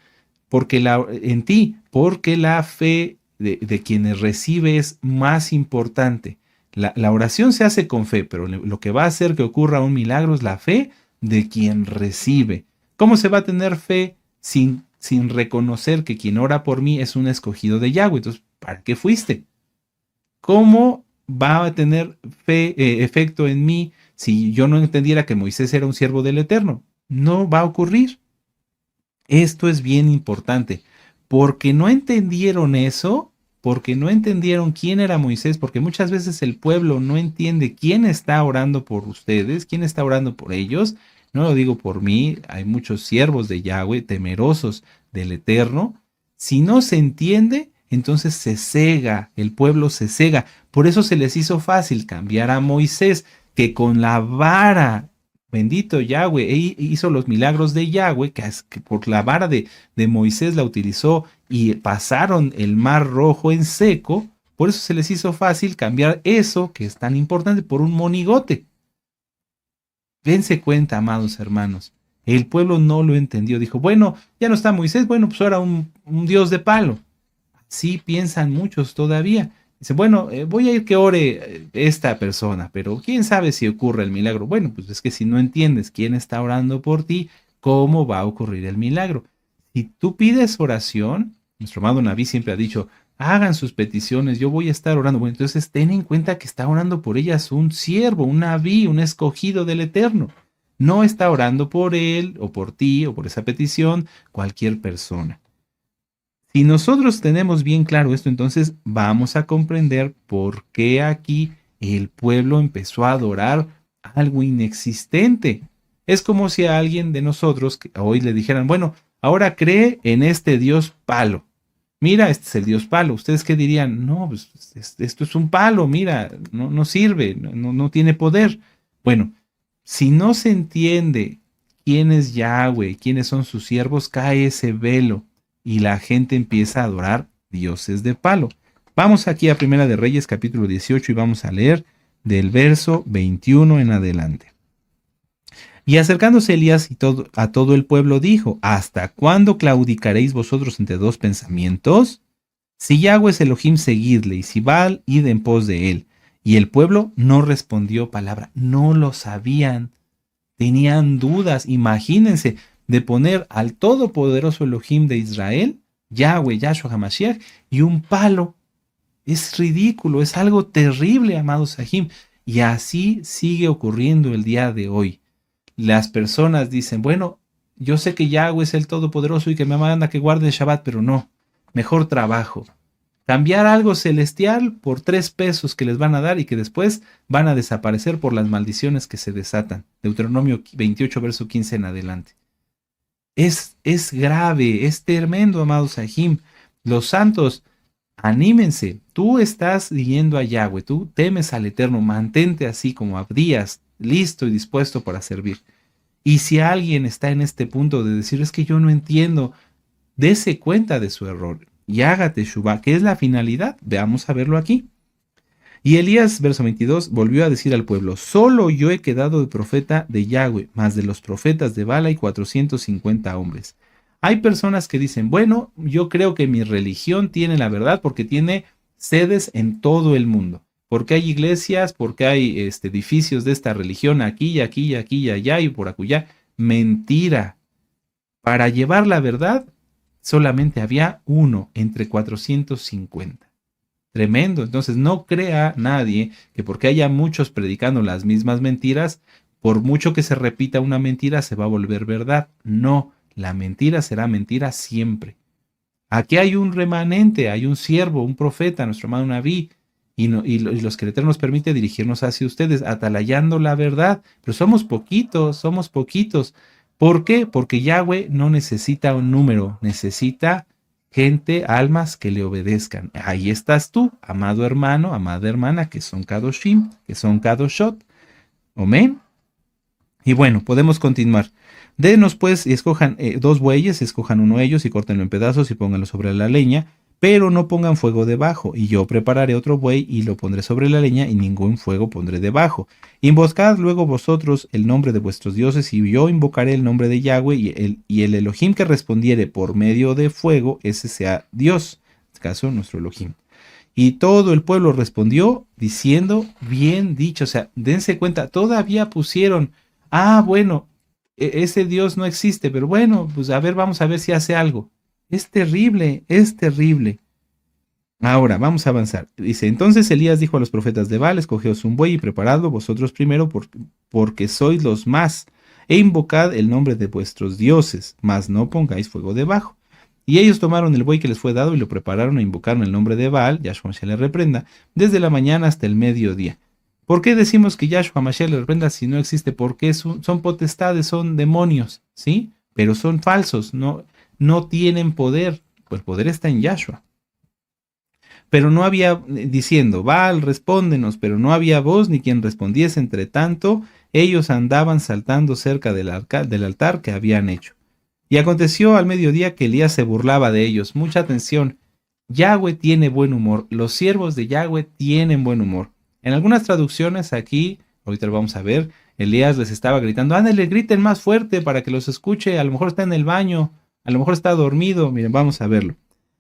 en ti, porque la fe de quienes recibe es más importante. La oración se hace con fe, pero lo que va a hacer que ocurra un milagro es la fe de quien recibe. ¿Cómo se va a tener fe sin reconocer que quien ora por mí es un escogido de Yahweh? Entonces, ¿para qué fuiste? ¿Cómo va a tener efecto en mí si yo no entendiera que Moisés era un siervo del Eterno? No va a ocurrir. Esto es bien importante, porque no entendieron eso, porque no entendieron quién era Moisés, porque muchas veces el pueblo no entiende quién está orando por ustedes, quién está orando por ellos. No lo digo por mí, hay muchos siervos de Yahweh temerosos del Eterno. Si no se entiende, entonces se cega, el pueblo se cega. Por eso se les hizo fácil cambiar a Moisés, que con la vara, bendito Yahweh, hizo los milagros de Yahweh, que por la vara de Moisés la utilizó y pasaron el mar rojo en seco. Por eso se les hizo fácil cambiar eso, que es tan importante, por un monigote. Dense cuenta, amados hermanos. El pueblo no lo entendió. Dijo, bueno, ya no está Moisés, bueno, pues ahora un dios de palo. Sí piensan muchos todavía. Dice, bueno, voy a ir que ore esta persona, pero quién sabe si ocurre el milagro. Bueno, pues es que si no entiendes quién está orando por ti, ¿cómo va a ocurrir el milagro? Si tú pides oración, nuestro amado Naví siempre ha dicho, hagan sus peticiones, yo voy a estar orando. Bueno, entonces ten en cuenta que está orando por ellas un siervo, un Naví, un escogido del Eterno. No está orando por él o por ti o por esa petición cualquier persona. Si nosotros tenemos bien claro esto, entonces vamos a comprender por qué aquí el pueblo empezó a adorar algo inexistente. Es como si a alguien de nosotros que hoy le dijeran, bueno, ahora cree en este Dios palo. Mira, este es el Dios palo. ¿Ustedes qué dirían? No, pues esto es un palo, mira, no sirve, no tiene poder. Bueno, si no se entiende quién es Yahweh, quiénes son sus siervos, cae ese velo y la gente empieza a adorar dioses de palo. Vamos aquí a Primera de Reyes capítulo 18 y vamos a leer del verso 21 en adelante. Y acercándose Elías a todo el pueblo dijo, ¿hasta cuándo claudicaréis vosotros entre dos pensamientos? Si Yahweh es Elohim, seguidle, y si Baal, id en pos de él. Y el pueblo no respondió palabra, no lo sabían, tenían dudas. Imagínense, de poner al todopoderoso Elohim de Israel, Yahweh, Yahshua HaMashiach, y un palo. Es ridículo, es algo terrible, amados Sahim. Y así sigue ocurriendo el día de hoy. Las personas dicen, bueno, yo sé que Yahweh es el todopoderoso y que me manda que guarde el Shabbat, pero no, mejor trabajo. Cambiar algo celestial por 3 pesos que les van a dar y que después van a desaparecer por las maldiciones que se desatan. Deuteronomio 28, verso 15 en adelante. Es grave, es tremendo, amados Sahim. Los santos, anímense. Tú estás siguiendo a Yahweh, tú temes al Eterno, mantente así como Abdías, listo y dispuesto para servir. Y si alguien está en este punto de decir, es que yo no entiendo, dése cuenta de su error y hágate Teshuvá, que es la finalidad. Veamos a verlo aquí. Y Elías, verso 22, volvió a decir al pueblo, solo yo he quedado de profeta de Yahweh, más de los profetas de Baal hay 450 hombres. Hay personas que dicen, bueno, yo creo que mi religión tiene la verdad porque tiene sedes en todo el mundo. Porque hay iglesias, porque hay edificios de esta religión aquí, aquí, aquí, allá y por acullá. Mentira. Para llevar la verdad, solamente había uno entre 450. Tremendo. Entonces no crea nadie que porque haya muchos predicando las mismas mentiras, por mucho que se repita una mentira, se va a volver verdad. No, la mentira será mentira siempre. Aquí hay un remanente, hay un siervo, un profeta, nuestro hermano Naví, y los que el Eterno nos permite dirigirnos hacia ustedes, atalayando la verdad. Pero somos poquitos, somos poquitos. ¿Por qué? Porque Yahweh no necesita un número, necesita gente, almas que le obedezcan. Ahí estás tú, amado hermano, amada hermana, que son Kadoshim, que son Kadoshot. Amén. Y bueno, podemos continuar. Denos pues y escojan 2 bueyes, escojan uno de ellos y córtenlo en pedazos y pónganlo sobre la leña, pero no pongan fuego debajo. Y yo prepararé otro buey y lo pondré sobre la leña y ningún fuego pondré debajo. Invocad luego vosotros el nombre de vuestros dioses y yo invocaré el nombre de Yahweh y el Elohim que respondiere por medio de fuego, ese sea Dios. En este caso, nuestro Elohim. Y todo el pueblo respondió diciendo, bien dicho. O sea, dense cuenta, todavía pusieron, bueno, ese Dios no existe, pero bueno, pues a ver, vamos a ver si hace algo. Es terrible, es terrible. Ahora, vamos a avanzar. Dice, entonces Elías dijo a los profetas de Baal, escogeos un buey y preparadlo vosotros primero porque sois los más, e invocad el nombre de vuestros dioses, mas no pongáis fuego debajo. Y ellos tomaron el buey que les fue dado y lo prepararon e invocaron el nombre de Baal, Yahshua Mashiach le reprenda, desde la mañana hasta el mediodía. ¿Por qué decimos que Yahshua Mashiach le reprenda si no existe? Porque son potestades, son demonios, ¿sí? Pero son falsos, no tienen poder. Pues el poder está en Yahshua. Pero no había, diciendo, Baal, respóndenos, pero no había voz ni quien respondiese. Entre tanto, ellos andaban saltando cerca del altar que habían hecho. Y aconteció al mediodía que Elías se burlaba de ellos. Mucha atención. Yahweh tiene buen humor. Los siervos de Yahweh tienen buen humor. En algunas traducciones aquí, ahorita lo vamos a ver, Elías les estaba gritando, ándale, griten más fuerte para que los escuche. A lo mejor está en el baño, a lo mejor está dormido. Miren, vamos a verlo.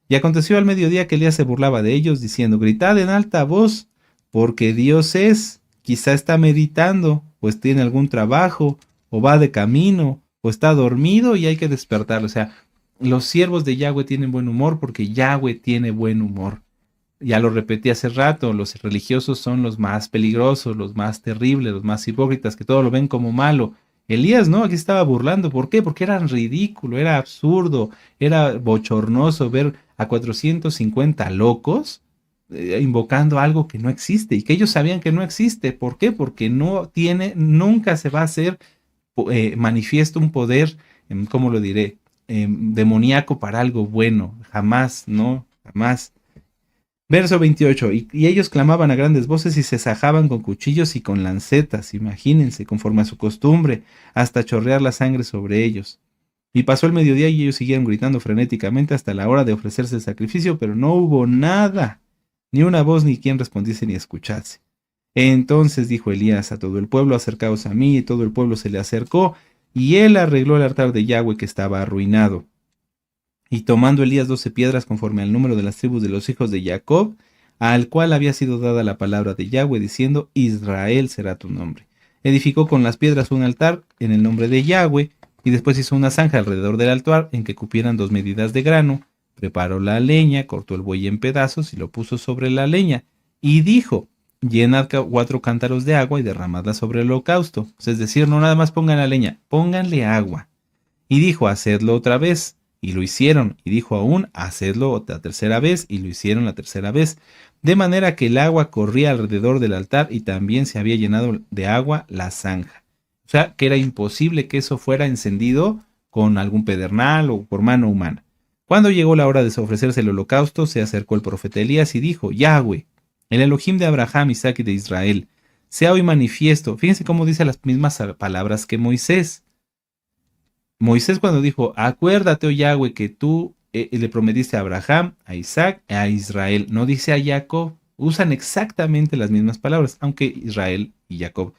Y aconteció al mediodía que Elías se burlaba de ellos, diciendo, gritad en alta voz, porque Dios es, quizá está meditando, pues tiene algún trabajo, o va de camino, o está dormido y hay que despertarlo. O sea, los siervos de Yahweh tienen buen humor porque Yahweh tiene buen humor. Ya lo repetí hace rato, los religiosos son los más peligrosos, los más terribles, los más hipócritas, que todo lo ven como malo. Elías, ¿no? Aquí estaba burlando. ¿Por qué? Porque era ridículo, era absurdo, era bochornoso ver a 450 locos invocando algo que no existe y que ellos sabían que no existe. ¿Por qué? Porque nunca se va a hacer manifiesto un poder, ¿cómo lo diré? Demoníaco para algo bueno. Jamás, ¿no? Jamás. Verso 28. Y ellos clamaban a grandes voces y se sajaban con cuchillos y con lancetas, imagínense, conforme a su costumbre, hasta chorrear la sangre sobre ellos. Y pasó el mediodía y ellos siguieron gritando frenéticamente hasta la hora de ofrecerse el sacrificio, pero no hubo nada, ni una voz, ni quien respondiese ni escuchase. Entonces dijo Elías a todo el pueblo, acercaos a mí, y todo el pueblo se le acercó, y él arregló el altar de Yahweh que estaba arruinado. Y tomando Elías 12 piedras conforme al número de las tribus de los hijos de Jacob, al cual había sido dada la palabra de Yahweh, diciendo, Israel será tu nombre. Edificó con las piedras un altar en el nombre de Yahweh, y después hizo una zanja alrededor del altar en que cupieran 2 medidas de grano, preparó la leña, cortó el buey en pedazos y lo puso sobre la leña, y dijo, llenad 4 cántaros de agua y derramadla sobre el holocausto. Es decir, no nada más pongan la leña, pónganle agua. Y dijo, hacedlo otra vez. Y lo hicieron, y dijo aún, hacedlo la tercera vez, y lo hicieron la tercera vez. De manera que el agua corría alrededor del altar, y también se había llenado de agua la zanja. O sea, que era imposible que eso fuera encendido con algún pedernal o por mano humana. Cuando llegó la hora de ofrecerse el holocausto, se acercó el profeta Elías y dijo, Yahweh, el Elohim de Abraham, Isaac y de Israel, sea hoy manifiesto. Fíjense cómo dice las mismas palabras que Moisés. Moisés cuando dijo, acuérdate, oh Yahweh, que tú le prometiste a Abraham, a Isaac, a Israel. No dice a Jacob. Usan exactamente las mismas palabras, aunque Israel y Jacob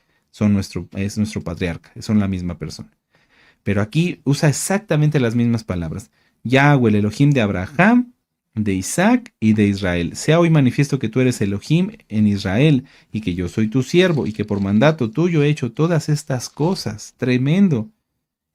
es nuestro patriarca, son la misma persona. Pero aquí usa exactamente las mismas palabras. Yahweh, el Elohim de Abraham, de Isaac y de Israel. Sea hoy manifiesto que tú eres Elohim en Israel y que yo soy tu siervo y que por mandato tuyo he hecho todas estas cosas. Tremendo.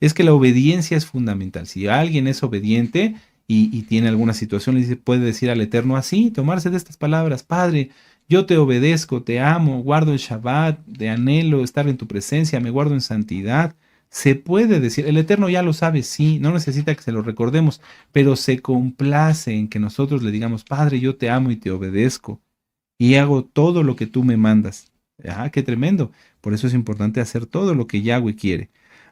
Es que la obediencia es fundamental. Si alguien es obediente y tiene alguna situación, puede decir al Eterno así, tomarse de estas palabras, Padre, yo te obedezco, te amo, guardo el Shabbat, te anhelo estar en tu presencia, me guardo en santidad. Se puede decir, el Eterno ya lo sabe, sí, no necesita que se lo recordemos, pero se complace en que nosotros le digamos, Padre, yo te amo y te obedezco y hago todo lo que tú me mandas. Ah, qué tremendo. Por eso es importante hacer todo lo que Yahweh quiere.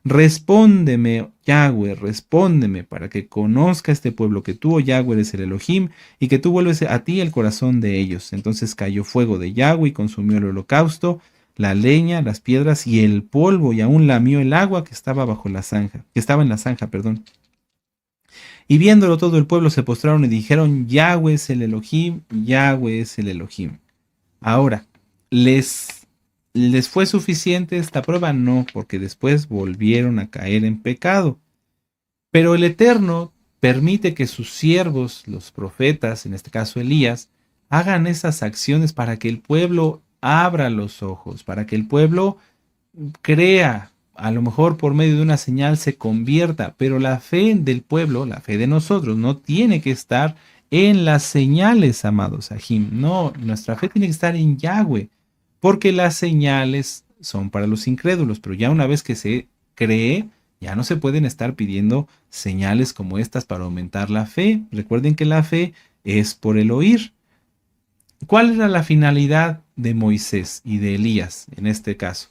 Respóndeme, Yahweh, respóndeme para que conozca este pueblo que tú, oh Yahweh, eres el Elohim y que tú vuelves a ti el corazón de ellos. Entonces cayó fuego de Yahweh y consumió el holocausto, la leña, las piedras y el polvo y aún lamió el agua que estaba bajo la zanja, que estaba en la zanja, perdón. Y viéndolo todo el pueblo se postraron y dijeron, Yahweh es el Elohim, Yahweh es el Elohim. Ahora, ¿les fue suficiente esta prueba? No, porque después volvieron a caer en pecado. Pero el Eterno permite que sus siervos, los profetas, en este caso Elías, Hagan esas acciones para que el pueblo abra los ojos, para que el pueblo crea, a lo mejor por medio de una señal se convierta, pero la fe del pueblo, la fe de nosotros, no tiene que estar en las señales, amados Ajim. No, nuestra fe tiene que estar en Yahweh, porque las señales son para los incrédulos, pero ya una vez que se cree, ya no se pueden estar pidiendo señales como estas para aumentar la fe. Recuerden que la fe es por el oír. ¿Cuál era la finalidad de Moisés y de Elías en este caso?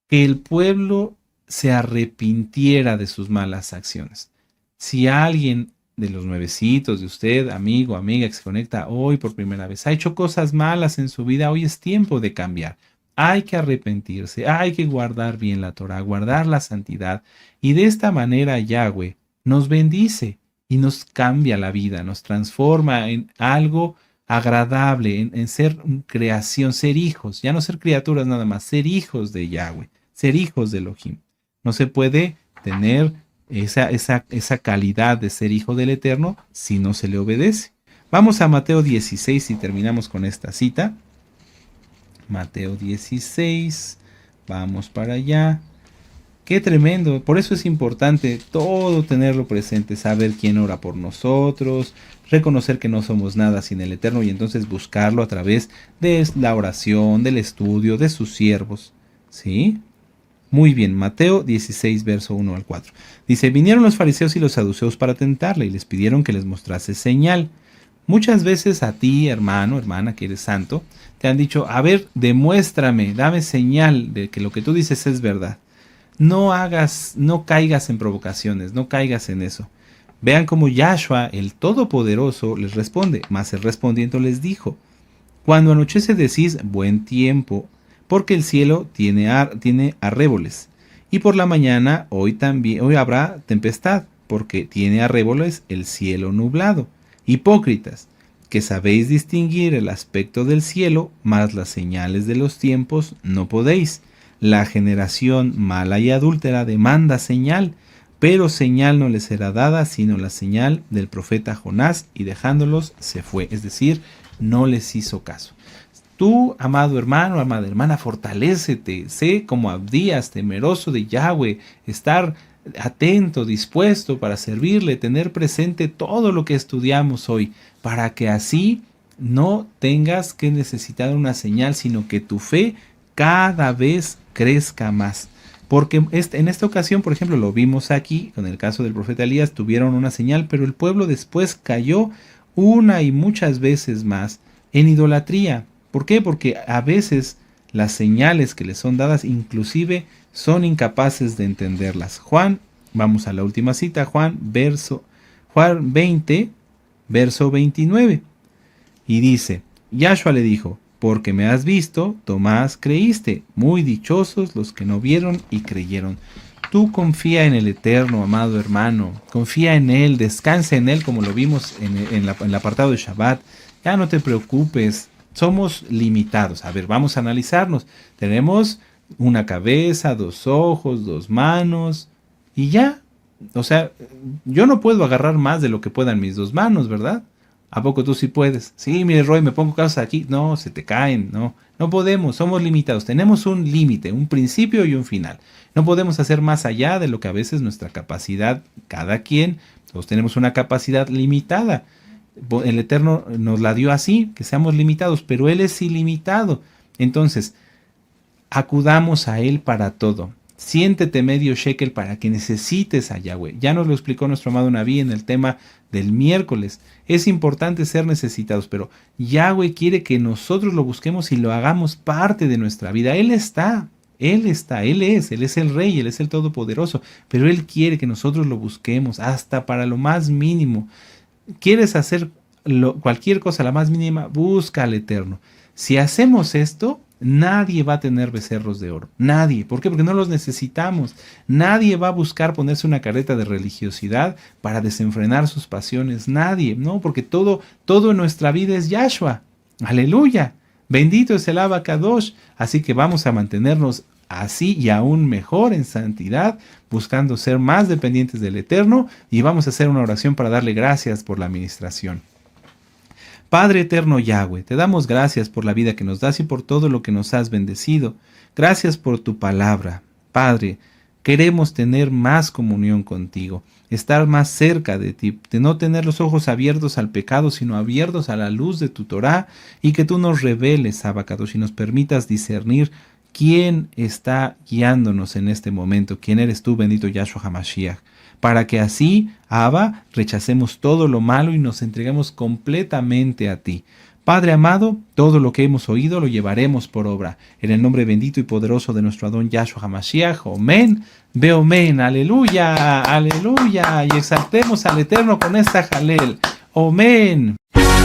Que el pueblo se arrepintiera de sus malas acciones. Si alguien de los nuevecitos de usted, amigo, amiga que se conecta hoy por primera vez, ha hecho cosas malas en su vida, hoy es tiempo de cambiar. Hay que arrepentirse, hay que guardar bien la Torah, guardar la santidad, y de esta manera Yahweh nos bendice y nos cambia la vida, nos transforma en algo agradable, en ser creación, ser hijos, ya no ser criaturas nada más, ser hijos de Yahweh, ser hijos de Elohim. No se puede tener esa calidad de ser hijo del Eterno si no se le obedece. Vamos a Mateo 16 y terminamos con esta cita. Mateo 16, vamos para allá. Qué tremendo, por eso es importante todo tenerlo presente, saber quién ora por nosotros, reconocer que no somos nada sin el Eterno y entonces buscarlo a través de la oración, del estudio, de sus siervos. ¿Sí? Muy bien, Mateo 16, verso 1 al 4. Dice, vinieron los fariseos y los saduceos para tentarle y les pidieron que les mostrase señal. Muchas veces a ti, hermano, hermana, que eres santo, te han dicho, a ver, demuéstrame, dame señal de que lo que tú dices es verdad. No caigas en provocaciones, no caigas en eso. Vean cómo Yahshua, el Todopoderoso, les responde, mas el respondiendo les dijo, cuando anochece decís buen tiempo, porque el cielo tiene arréboles, y por la mañana hoy habrá tempestad, porque tiene arréboles el cielo nublado. Hipócritas, que sabéis distinguir el aspecto del cielo, mas las señales de los tiempos no podéis. La generación mala y adúltera demanda señal, pero señal no les será dada, sino la señal del profeta Jonás, y dejándolos se fue. Es decir, no les hizo caso. Tú, amado hermano, amada hermana, fortalécete, sé como Abdías, temeroso de Yahweh, estar atento, dispuesto para servirle, tener presente todo lo que estudiamos hoy, para que así no tengas que necesitar una señal, sino que tu fe cada vez crezca más. Porque en esta ocasión, por ejemplo, lo vimos aquí, con el caso del profeta Elías, tuvieron una señal, pero el pueblo después cayó una y muchas veces más en idolatría. ¿Por qué? Porque a veces las señales que les son dadas inclusive son incapaces de entenderlas. Vamos a la última cita, Juan 20, verso 29. Y dice, Yahshua le dijo, porque me has visto, Tomás, creíste. Muy dichosos los que no vieron y creyeron. Tú confía en el Eterno, amado hermano. Confía en Él, descansa en Él, como lo vimos en el apartado de Shabbat. Ya no te preocupes, somos limitados. A ver, vamos a analizarnos. Tenemos una cabeza, dos ojos, dos manos y ya. O sea, yo no puedo agarrar más de lo que puedan mis dos manos, ¿verdad? ¿A poco tú sí puedes? Sí, mire, Roy, me pongo cosas aquí. No, se te caen, no. No podemos, somos limitados. Tenemos un límite, un principio y un final. No podemos hacer más allá de lo que a veces nuestra capacidad, cada quien, todos tenemos una capacidad limitada. El Eterno nos la dio así, que seamos limitados, pero Él es ilimitado. Entonces, acudamos a Él para todo. Siéntete medio shekel para que necesites a Yahweh. Ya nos lo explicó nuestro amado Naví en el tema del miércoles. Es importante ser necesitados, pero Yahweh quiere que nosotros lo busquemos y lo hagamos parte de nuestra vida. Él es el Rey, Él es el Todopoderoso, pero Él quiere que nosotros lo busquemos hasta para lo más mínimo. ¿Quieres hacer cualquier cosa, la más mínima? Busca al Eterno. Si hacemos esto, nadie va a tener becerros de oro. Nadie. ¿Por qué? Porque no los necesitamos. Nadie va a buscar ponerse una careta de religiosidad para desenfrenar sus pasiones. Nadie. No, porque todo en nuestra vida es Yahshua. Aleluya. Bendito es el Abacadosh. Así que vamos a mantenernos así y aún mejor en santidad, buscando ser más dependientes del Eterno, y vamos a hacer una oración para darle gracias por la administración. Padre eterno Yahweh, te damos gracias por la vida que nos das y por todo lo que nos has bendecido. Gracias por tu palabra. Padre, queremos tener más comunión contigo, estar más cerca de ti, de no tener los ojos abiertos al pecado, sino abiertos a la luz de tu Torá, y que tú nos reveles, Abacadosh, y nos permitas discernir quién está guiándonos en este momento, quién eres tú, bendito Yahshua HaMashiach, para que así, Abba, rechacemos todo lo malo y nos entreguemos completamente a ti. Padre amado, todo lo que hemos oído lo llevaremos por obra. En el nombre bendito y poderoso de nuestro Adón Yahshua HaMashiach, Omen, Beomen, aleluya, aleluya, y exaltemos al Eterno con esta jalel. Omen.